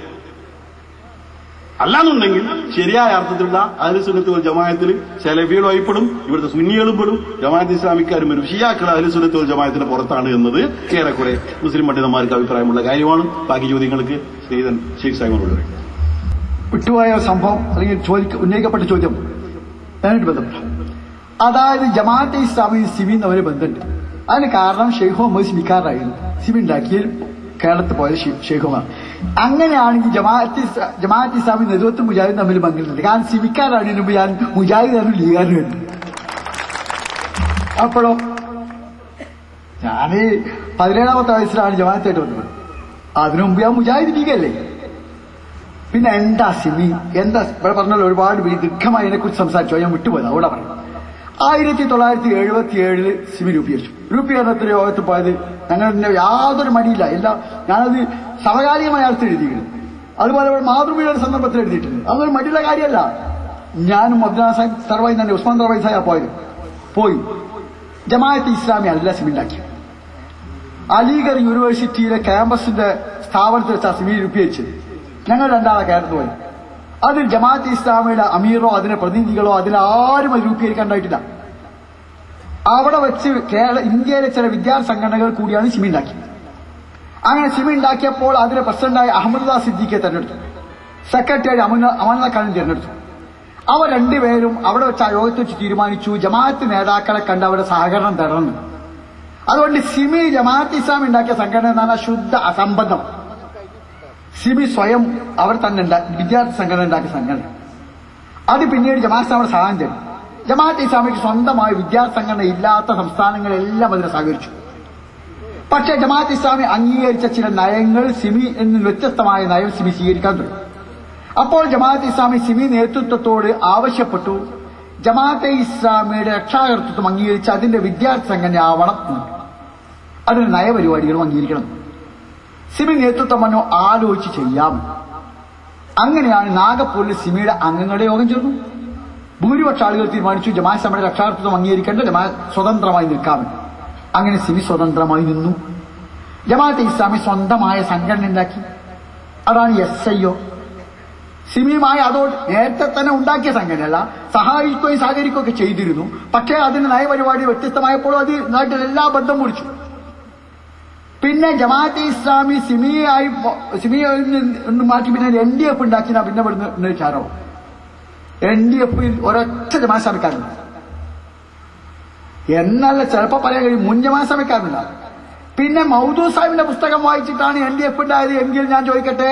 അല്ലാന്നുണ്ടെങ്കിൽ ശരിയായ അർത്ഥത്തിലുള്ള അഹ്ലു സുന്നത്ത് വൽ ജമാഅത്തിൽ സലഫികളും ആയിപ്പെടും, ഇവിടുത്തെ സുന്നികളും പെടും, ജമാഅത്ത് ഇസ്ലാമിക്കാരും വരും. ഷിയാക്കൾ അഹ്ലു സുന്നത്ത് വൽ ജമാഅത്തിന്റെ പുറത്താണ് എന്നത് ഏറെക്കുറെ മുസ്ലിം പണ്ഡിതന്മാർക്ക് അഭിപ്രായമുള്ള കാര്യമാണ്. ബാക്കി ചോദ്യങ്ങൾക്ക് ശ്രീധൻ ഷെയ്ഖ് സാഹിബിനോട് പറയും. വിട്ടുപോയ സംഭവം അല്ലെങ്കിൽ ഉന്നയിക്കപ്പെട്ട ചോദ്യം അതിനായിട്ട് ബന്ധപ്പെട്ട, അതായത് ജമാഅത്തെ ഇസ്ലാമി സിമി തമ്മിൽ ബന്ധമുണ്ട്. അതിന് കാരണം ഷെയ്ഖ് മുഹമ്മദ് സിമിക്കാറായിരുന്നു. സിമി ഉണ്ടാക്കിയ കേരളത്തിൽ പോയത് ഷെയ്ഖുമാർ. അങ്ങനെയാണെങ്കിൽ ജമാഅത്ത് ഇസ്ലാമി നേതൃത്വം മുജാഹിദും തമ്മിൽ പങ്കിടുന്നത്. കാരണം സിമിക്കാരാണ് ഇതിനു മുമ്പ് ഞാൻ മുജാഹിദാനും ലീഗാനും വേണ്ടി. അപ്പോഴോ ഞാന് 17ാമത്തെ വയസ്സിലാണ് ജമാഅത്തായിട്ട് വന്നത്. അതിനു മുമ്പ് ഞാൻ മുജാഹിദ് ലീഗല്ലേ. പിന്നെ എന്താ സിമി, എന്താ ഇവിടെ പറഞ്ഞല്ലോ, ഒരുപാട് ദീർഘമായി അതിനെക്കുറിച്ച് സംസാരിച്ചു, ഞാൻ വിട്ടുപോയത്. അവിടെ പറഞ്ഞു 1977 സിമി രൂപീകരിച്ചു. രൂപീകരണത്തിന് യോഗത്തിൽ പോയത് ഞങ്ങളുടെ യാതൊരു മടിയില്ല. ഞാനത് സമകാലികമായ അർത്ഥം എഴുതിയിരുന്നു. അതുപോലെ മാതൃഭൂമിയുടെ സന്ദർഭത്തിൽ എഴുതിയിട്ടുണ്ട്. അതൊരു മടിയുള്ള കാര്യമല്ല. ഞാനും അബ്ദുൽ സാഹിബ് സർവായി തന്നെ ഉസ്മാൻ സർവായി സാഹിബ് പോയി ജമാഅത്ത് ഇസ്ലാമി അല്ല സിമി ഉണ്ടാക്കി. അലിഗഡ് യൂണിവേഴ്സിറ്റിയിലെ ക്യാമ്പസിന്റെ സ്ഥാപനത്തിൽ വെച്ചാൽ സിമി രൂപീകരിച്ചത്. ഞങ്ങൾ രണ്ടാളെ കേരളത്തിൽ പോയി. അതിൽ ജമാഅത്ത് ഇസ്ലാമിയുടെ അമീറോ അതിന്റെ പ്രതിനിധികളോ അതിലാരും അത് രൂപീകരിക്കാണ്ടായിട്ടില്ല. അവിടെ വെച്ച് ഇന്ത്യയിലെ ചില വിദ്യാർത്ഥി സംഘടനകൾ കൂടിയാണ് സിമി ഉണ്ടാക്കിയത്. അങ്ങനെ സിമി ഉണ്ടാക്കിയപ്പോൾ അതിലെ പ്രസിഡന്റായ അഹമ്മദ് സിദ്ദീഖെ തെരഞ്ഞെടുത്തു. സെക്രട്ടറി അമൻദ ഖാനെ തെരഞ്ഞെടുത്തു. അവർ രണ്ടുപേരും അവിടെ വെച്ച് ആ യോഗത്തിൽ വെച്ച് തീരുമാനിച്ചു ജമാഅത്ത് നേതാക്കളെ കണ്ട് അവരുടെ സഹകരണം തരണം. അതുകൊണ്ട് സിമി ജമാഅത്ത് ഇസ്ലാമി ഉണ്ടാക്കിയ സംഘടന എന്നാണ് ശുദ്ധ അസംബന്ധം. സിമി സ്വയം അവർ തന്നെ വിദ്യാർത്ഥി സംഘടന ഉണ്ടാക്കിയ സംഘടന. അത് പിന്നീട് ജമാഅത്ത് ഇസ്ലാമിയുടെ സഹായം തരും. ജമാഅത്ത് ഇസ്ലാമിക്ക് സ്വന്തമായി വിദ്യാർത്ഥി സംഘടന ഇല്ലാത്ത സംസ്ഥാനങ്ങളെല്ലാം അതിനെ സഹകരിച്ചു. പക്ഷേ ജമാഅത്ത് ഇസ്ലാമി അംഗീകരിച്ച ചില നയങ്ങൾ സിമി എന്ന് വ്യത്യസ്തമായ നയം സിമി സ്വീകരിക്കാൻ തുടങ്ങി. അപ്പോൾ ജമാഅത്ത് ഇസ്ലാമി സിമി നേതൃത്വത്തോട് ആവശ്യപ്പെട്ടു ജമാഅത്തെ ഇസ്ലാമിയുടെ രക്ഷാകർതൃത്വം അംഗീകരിച്ച് അതിന്റെ വിദ്യാർത്ഥി സംഘടന ആവണം, അതിന് നയപരിപാടികളും അംഗീകരിക്കണം. സിമി നേതൃത്വം പറഞ്ഞു ആലോചിച്ച് ചെയ്യാം. അങ്ങനെയാണ് നാഗപ്പൂരിൽ സിമിയുടെ അംഗങ്ങളുടെ യോഗം ചേർന്നു. ഭൂരിപക്ഷ ആളുകൾ തീരുമാനിച്ചു ജമാഅത്ത് ഇസ്ലാമിയുടെ രക്ഷാകർതൃത്വം അംഗീകരിക്കേണ്ട ജമാഅത്ത് സ്വതന്ത്രമായി നിൽക്കാമെന്ന്. അങ്ങനെ സിമി സ്വതന്ത്രമായി നിന്നു. ജമാഅത്തെ ഇസ്ലാമി സ്വന്തമായ സംഘടന ഉണ്ടാക്കി. അതാണ് SIO. സിമിയുമായി അതോട് നേരത്തെ തന്നെ ഉണ്ടാക്കിയ സംഘടനയല്ല, സഹായിക്കുകയും സഹകരിക്കുകയൊക്കെ ചെയ്തിരുന്നു. പക്ഷേ അതിന് നയപരിപാടി വ്യത്യസ്തമായപ്പോൾ അത് നാട്ടിൽ എല്ലാ ബന്ധം മുറിച്ചു. പിന്നെ ജമാഅത്തെ ഇസ്ലാമി സിമിയായി മാറ്റി പിന്നെ NDF ഉണ്ടാക്കിയ പിന്നെ ഇവിടുന്ന് വിചാരോ NDFൽ ഒരൊറ്റ ജമാഅത്ത് ഇസ്ലാമിക്കാരുണ്ട് എന്നല്ല ചിലപ്പോ പറയാൻ കഴിയും, മുൻ ജമാഅത്ത് ഇസ്ലാമിക്കാരുന്നില്ല. പിന്നെ മൗദൂദ് സാഹിബിന്റെ പുസ്തകം വായിച്ചിട്ടാണ് NDF ഉണ്ടായത് എങ്കിൽ ഞാൻ ചോദിക്കട്ടെ,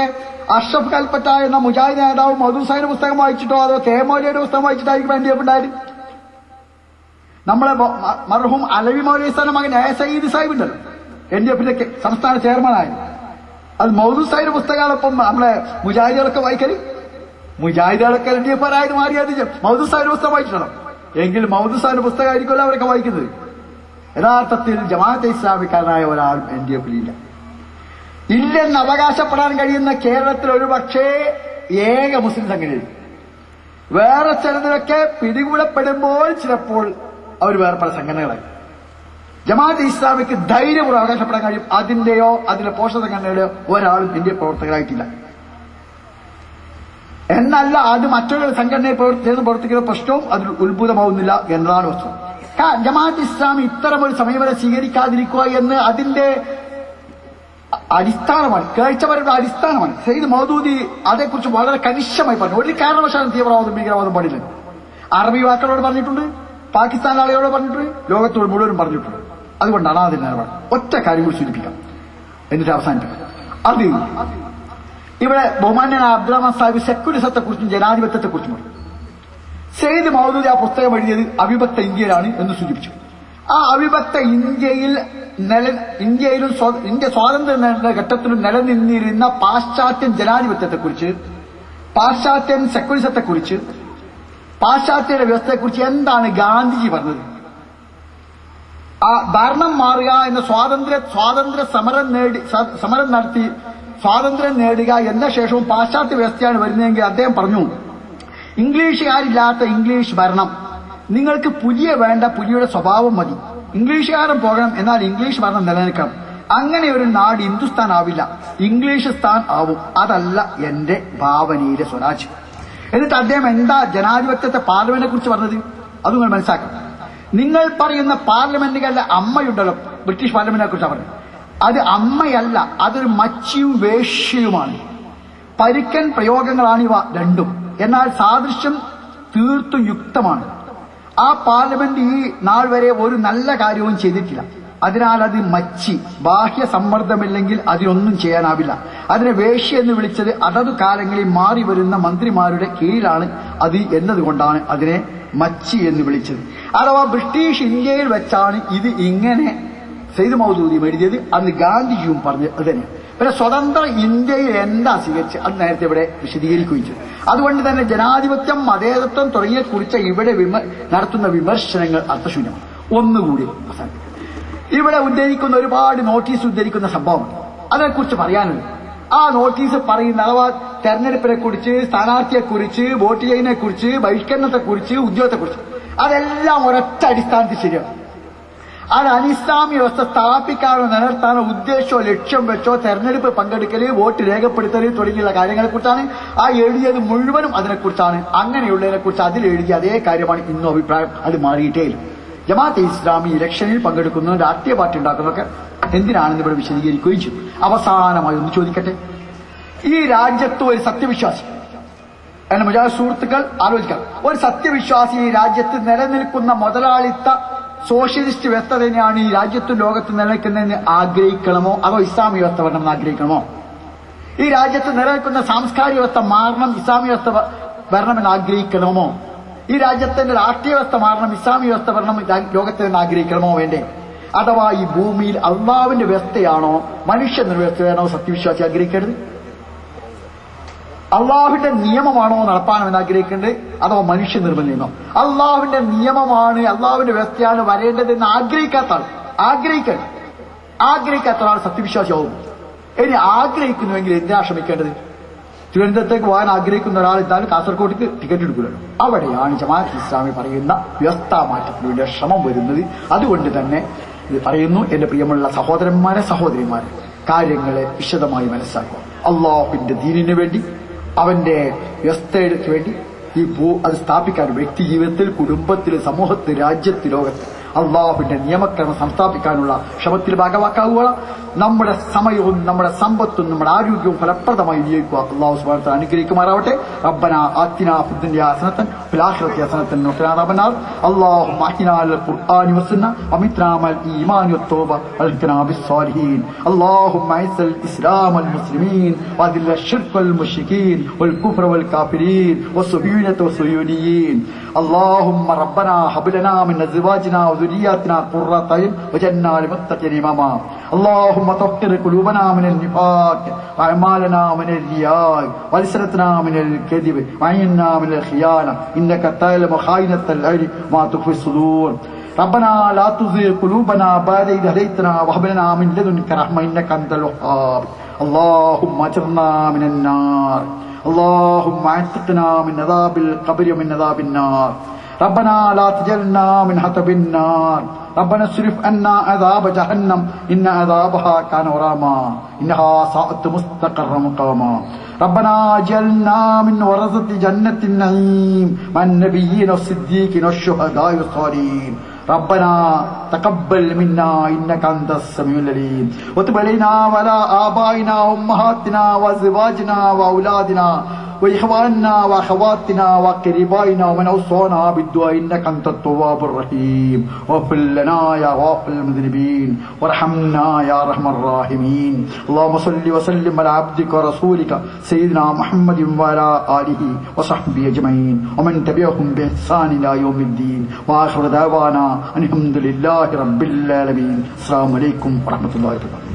അഷ്റഫ് കൽപ്പറ്റ എന്ന മുജാഹിദ് നേതാവ് മൗദൂദ് സാഹിബിന്റെ പുസ്തകം വായിച്ചിട്ടോ അതോ കെ മൗലവിയുടെ പുസ്തകം വായിച്ചിട്ടായിരിക്കും NDF ഉണ്ടായത്? നമ്മളെ മർഹൂം അലവി മൗലവി സാഹിബിന്റെ മകൻ സയ്യിദ് സാഹിബ് ഉണ്ടല്ലോ NDFന്റെ സംസ്ഥാന ചെയർമാനായി. അത് മൗദൂദ് സാഹിബിന്റെ പുസ്തകങ്ങളൊപ്പം നമ്മളെ മുജാഹിദുകളൊക്കെ വായിക്കല്. മുജാഹിദുകളൊക്കെ NDF ആയത് മാറിയത് മൗദൂദ് സാഹിബിന്റെ പുസ്തകം വായിച്ചിട്ടുണ്ടോ? എങ്കിൽ മൗദൂദ് സാഹിബിന്റെ പുസ്തകമായിരിക്കുമല്ലോ അവരൊക്കെ വായിക്കുന്നത്. യഥാർത്ഥത്തിൽ ജമാഅത്തെ ഇസ്ലാമിക്കാരനായ ഒരാളും NDFലില്ല. ഇല്ലെന്ന് അവകാശപ്പെടാൻ കഴിയുന്ന കേരളത്തിൽ ഒരു പക്ഷേ ഏക മുസ്ലിം സംഘടനയിൽ. വേറെ ചിലതിലൊക്കെ പിടികൂടപ്പെടുമ്പോൾ ചിലപ്പോൾ അവർ വേറെ പല സംഘടനകളായി. ജമാഅത്തെ ഇസ്ലാമിക്ക് ധൈര്യപൂർവ്വം അവകാശപ്പെടാൻ കഴിയും അതിന്റെയോ അതിന്റെ പോഷക സംഘടനയുടെയോ ഒരാളും ഇന്ത്യ പ്രവർത്തകരായിട്ടില്ല. എന്നല്ല അത് മറ്റൊരു സംഘടനയെ പ്രവർത്തിക്കുന്ന പ്രശ്നവും അതിൽ ഉത്ഭുതമാവുന്നില്ല എന്നതാണ് വസ്തുത. ജമാഅത്ത് ഇസ്ലാമി ഇത്തരമൊരു സമീപനം സ്വീകരിക്കാതിരിക്കുക എന്ന് അതിന്റെ അടിസ്ഥാനമാണ്, കാഴ്ചപ്പാടുകളുടെ അടിസ്ഥാനമാണ്. സയ്യിദ് മൗദൂദി അതേക്കുറിച്ച് വളരെ കണിശമായി പറഞ്ഞു. ഒരു കാരണവശാലും തീവ്രവാദം ഭീകരവാദം പാടില്ല. അറബി വാക്കുകളോട് പറഞ്ഞിട്ടുണ്ട്, പാകിസ്ഥാൻ ആളുകളോട് പറഞ്ഞിട്ടുണ്ട്, ലോകത്തോട് മുഴുവനും പറഞ്ഞിട്ടുണ്ട്. അതുകൊണ്ടാണ് അതിന് നിലപാട്. ഒറ്റ കാര്യം കൂടി സൂചിപ്പിക്കാം എന്നിട്ട് അവസാനിപ്പിക്കാം. അത് ഇവിടെ ബഹുമാന്യനായ അബ്ദുറഹ്മാൻ സാഹിബ് സെക്യുലറിസത്തെക്കുറിച്ചും ജനാധിപത്യത്തെക്കുറിച്ചും പറഞ്ഞു. സയ്യിദ് മൗദൂദി ആ പുസ്തകം എഴുതിയത് അവിഭക്ത ഇന്ത്യയിലാണ് എന്ന് സൂചിപ്പിച്ചു. ആ അവിഭക്ത ഇന്ത്യ സ്വാതന്ത്ര്യ നേടുന്ന ഘട്ടത്തിലും നിലനിന്നിരുന്ന പാശ്ചാത്യൻ ജനാധിപത്യത്തെക്കുറിച്ച്, പാശ്ചാത്യൻ സെക്യുലറിസത്തെക്കുറിച്ച്, പാശ്ചാത്യയുടെ വ്യവസ്ഥയെക്കുറിച്ച് എന്താണ് ഗാന്ധിജി പറഞ്ഞത്? ആ ഭരണം മാറുക എന്ന സ്വാതന്ത്ര്യ സമരം നടത്തി സ്വാതന്ത്ര്യം നേടുക എന്ന ശേഷവും പാശ്ചാത്യ വ്യവസ്ഥയാണ് വരുന്നതെങ്കിൽ അദ്ദേഹം പറഞ്ഞു, ഇംഗ്ലീഷുകാരില്ലാത്ത ഇംഗ്ലീഷ് ഭരണം, നിങ്ങൾക്ക് പുലിയ വേണ്ട, പുലിയുടെ സ്വഭാവം മതി. ഇംഗ്ലീഷുകാരൻ പോകണം, എന്നാൽ ഇംഗ്ലീഷ് ഭരണം നിലനിൽക്കണം. അങ്ങനെ ഒരു നാട് ഹിന്ദുസ്ഥാൻ ആവില്ല, ഇംഗ്ലീഷിസ്ഥാൻ ആവും. അതല്ല എന്റെ ഭാവനയിലെ സ്വരാജ്. എന്നിട്ട് അദ്ദേഹം എന്താ ജനാധിപത്യത്തെ പാർലമെന്റിനെ കുറിച്ച് പറഞ്ഞത്? അത് നിങ്ങൾ മനസ്സിലാക്കണം. നിങ്ങൾ പറയുന്ന പാർലമെന്റുകളുടെ അമ്മയുണ്ടല്ലോ, ബ്രിട്ടീഷ് പാർലമെന്റിനെ കുറിച്ചാണ് പറഞ്ഞത്. അത് അമ്മയല്ല, അതൊരു മച്ചിയും വേശ്യയുമാണ്. പരുക്കൻ പ്രയോഗങ്ങളാണിവ രണ്ടും. എന്നാൽ സാദൃശ്യം തീർത്തും യുക്തമാണ്. ആ പാർലമെന്റ് ഈ നാൾ വരെ ഒരു നല്ല കാര്യവും ചെയ്തിട്ടില്ല. അതിനാൽ അത് മച്ചി, ബാഹ്യ സമ്മർദ്ദമില്ലെങ്കിൽ അതിനൊന്നും ചെയ്യാനാവില്ല. അതിനെ വേശ്യ എന്ന് വിളിച്ചത് അതത് കാലങ്ങളിൽ മാറി വരുന്ന മന്ത്രിമാരുടെ കീഴിലാണ് അത് എന്നതുകൊണ്ടാണ് അതിനെ മച്ചി എന്ന് വിളിച്ചത്. അഥവാ ബ്രിട്ടീഷ് ഇന്ത്യയിൽ വെച്ചാണ് ഇത് ഇങ്ങനെ സെയ്ദ് മൗദൂദിയും എഴുതിയത്. അന്ന് ഗാന്ധിജിയും പറഞ്ഞത് അത് തന്നെ. പിന്നെ സ്വതന്ത്ര ഇന്ത്യയിൽ എന്താ സ്വീകരിച്ച് അത് നേരത്തെ ഇവിടെ വിശദീകരിക്കുകയും. അതുകൊണ്ട് തന്നെ ജനാധിപത്യം, മതേതത്വം തുടങ്ങിയ കുറിച്ച് ഇവിടെ നടത്തുന്ന വിമർശനങ്ങൾ അർത്ഥശൂന്യമാണ്. ഒന്നുകൂടി അവസാനം ഇവിടെ ഉദ്ധരിക്കുന്ന ഒരുപാട് നോട്ടീസ് ഉദ്ധരിക്കുന്ന സംഭവം അതേക്കുറിച്ച് പറയാനുണ്ട്. ആ നോട്ടീസ് പറയുന്ന അഥവാ തെരഞ്ഞെടുപ്പിനെ കുറിച്ച്, സ്ഥാനാർത്ഥിയെക്കുറിച്ച്, വോട്ട് ചെയ്യുന്നതിനെ കുറിച്ച്, ബഹിഷ്കരണത്തെക്കുറിച്ച്, ഉദ്യോഗത്തെക്കുറിച്ച് അതെല്ലാം ഒരൊറ്റ അടിസ്ഥാനത്തിൽ ശരിയാണ്. അത് അനിസ്ലാമിക വ്യവസ്ഥ സ്ഥാപിക്കാനോ നിലനിർത്താനോ ഉദ്ദേശമോ ലക്ഷ്യം വെച്ചോ തെരഞ്ഞെടുപ്പ് പങ്കെടുക്കല്, വോട്ട് രേഖപ്പെടുത്തൽ തുടങ്ങിയുള്ള കാര്യങ്ങളെക്കുറിച്ചാണ്. ആ എഴുതിയത് മുഴുവനും അതിനെക്കുറിച്ചാണ്. അങ്ങനെയുള്ളതിനെക്കുറിച്ച് അതിൽ എഴുതിയ അതേ കാര്യമാണ് ഇന്നും അഭിപ്രായം. അത് മാറിയിട്ടേ ഇല്ല. ജമാഅത്തെ ഇസ്ലാമി ഇലക്ഷനിൽ പങ്കെടുക്കുന്ന രാഷ്ട്രീയ പാർട്ടി ഉണ്ടാക്കുന്നതൊക്കെ എന്തിനാണെന്ന് ഇവിടെ വിശദീകരിക്കുകയും ചെയ്തു. അവസാനമായി ഒന്ന് ചോദിക്കട്ടെ, ഈ രാജ്യത്ത് ഒരു സത്യവിശ്വാസി, എന്റെ മുജാഹിദ് സുഹൃത്തുക്കൾ ആലോചിക്കാം, ഒരു സത്യവിശ്വാസി ഈ രാജ്യത്ത് നിലനിൽക്കുന്ന മുതലാളിത്ത സോഷ്യലിസ്റ്റ് വ്യവസ്ഥ തന്നെയാണ് ഈ രാജ്യത്തും ലോകത്തും നിലനിൽക്കുന്നതെന്ന് ആഗ്രഹിക്കണമോ അതോ ഇസ്ലാമിക വ്യവസ്ഥ വരണമെന്ന് ആഗ്രഹിക്കണമോ? ഈ രാജ്യത്ത് നിലനിൽക്കുന്ന സാംസ്കാരിക വ്യവസ്ഥ മാറണം, ഇസ്ലാമിക വ്യവസ്ഥ വരണമെന്ന് ആഗ്രഹിക്കണമോ? ഈ രാജ്യത്തിന്റെ രാഷ്ട്രീയ വ്യവസ്ഥ മാറണം, ഇസ്ലാമിക വ്യവസ്ഥ വരണം ലോകത്തിൽ നിന്ന് ആഗ്രഹിക്കണമോ വേണ്ടേ? അഥവാ ഈ ഭൂമിയിൽ അള്ളാഹുവിന്റെ വ്യവസ്ഥയാണോ മനുഷ്യന്റെ വ്യവസ്ഥയാണോ സത്യവിശ്വാസി ആഗ്രഹിക്കേണ്ടത്? അള്ളാഹുവിന്റെ നിയമമാണോ നടപ്പാണമെന്ന് ആഗ്രഹിക്കേണ്ടത് അതോ മനുഷ്യ നിർബന്ധമോ? അള്ളാഹുവിന്റെ നിയമമാണ്, അള്ളാഹുവിന്റെ വ്യവസ്ഥയാണ് വരേണ്ടതെന്ന് ആഗ്രഹിക്കാത്ത ഒരാൾ സത്യവിശ്വാസിയാവും. ഇനി ആഗ്രഹിക്കുന്നുവെങ്കിൽ എന്തിനാ ശ്രമിക്കേണ്ടത്? തിരുവനന്തപുരത്തേക്ക് പോകാൻ ആഗ്രഹിക്കുന്ന ഒരാൾ എന്തായാലും കാസർഗോഡേക്ക് ടിക്കറ്റ് എടുക്കില്ലല്ലോ. അവിടെയാണ് ജമാഅത്ത് ഇസ്ലാമി പറയുന്ന വ്യവസ്ഥാ മാറ്റത്തിന് വേണ്ടി ശ്രമം വരുന്നത്. അതുകൊണ്ട് തന്നെ ഇത് പറയുന്നു, എന്റെ പ്രിയമുള്ള സഹോദരന്മാരെ, സഹോദരിമാരെ, കാര്യങ്ങളെ വിശദമായി മനസ്സിലാക്കുക. അള്ളാഹുവിന്റെ ദീനിന് വേണ്ടി, അവന്റെ വ്യവസ്ഥയ്ക്ക് വേണ്ടി അത് സ്ഥാപിക്കാൻ വ്യക്തി ജീവിതത്തിൽ, കുടുംബത്തിൽ, സമൂഹത്തിൽ, രാജ്യത്ത്, ലോകത്ത് അള്ളാഹുവിന്റെ നിയമക്രമം സംസ്ഥാപിക്കാനുള്ള ശ്രമത്തിൽ ഭാഗമാക്കാവുക. നമ്മുടെ സമയവും നമ്മുടെ സമ്പത്തും നമ്മുടെ ആരോഗ്യവും ഫലപ്രദമായി വിനിയോഗിക്കുക. അള്ളാഹു സുബ്ഹാനഹു വ തആല അനുഗ്രഹിക്കുമാറാവട്ടെ. റബ്ബനാ ആതിനാ ഫിദ്ദുനിയാ ഹസനതൻ വഫിൽ ആഖിറതി ഹസനതൻ വഖിനാ അദാബന്നാർ. അല്ലാഹുമ്മ അഹ്ദിനാ അലൽ ഖുർആനി വസ്സുന്ന വമിത്നാ മൽ ഈമാനി വത്തൗബ വൽഖിനാ ബിസ്സാലിഹീൻ. അല്ലാഹുമ്മ അഇസ്സൽ ഇസ്ലാം വൽ മുസ്ലിമീൻ വഅദില്ല അശ്ശിർക വൽ മുശ്രികീൻ വൽ കുഫ്ര വൽ കാഫിരീൻ വസ്സുബീനത വസ്സുയൂനിയീൻ. اللهم ربنا هب لنا من ازواجنا وذرياتنا قرة اعين واجعلنا للمتقين اماما. اللهم طهر قلوبنا من النفاق واعمالنا من الرياء والسنتنا من الكذب وعيننا من الخيانة انك تعلم خائنة الاعين ما تخفي الصدور. ربنا لا تزغ قلوبنا بعد إذ هديتنا وهب لنا من لدنك رحمة انك انت الوهاب. اللهم اجرنا من النار. اللهم اعتقنا من عذاب القبر ومن عذاب النار. ربنا لا تجعلنا من حطب النار. ربنا اصرف عنا عذاب جهنم إن عذابها كان غراما إنها ساءت مستقرا مقاما. ربنا اجعلنا من ورثة جنة النعيم مع النبيين والصديقين والشهداء والصالحين. ربنا تقبل منا إنك أنت السميع العليم وتب علينا وعلى آبائنا وأمهاتنا وأزواجنا وأولادنا وإخواننا وأخواتنا وقربائنا ومن أوصانا بالدعاء إنك أنت التواب الرحيم. واغفر لنا يا غافر المذنبين وارحمنا يا أرحم الراحمين. اللهم صل وسلم على عبدك ورسولك سيدنا محمد وعلى آله وصحبه أجمعين ومن تبعهم بإحسان إلى يوم الدين. وآخر دعوانا أن الحمد لله رب العالمين. السلام عليكم ورحمة الله وبركاته.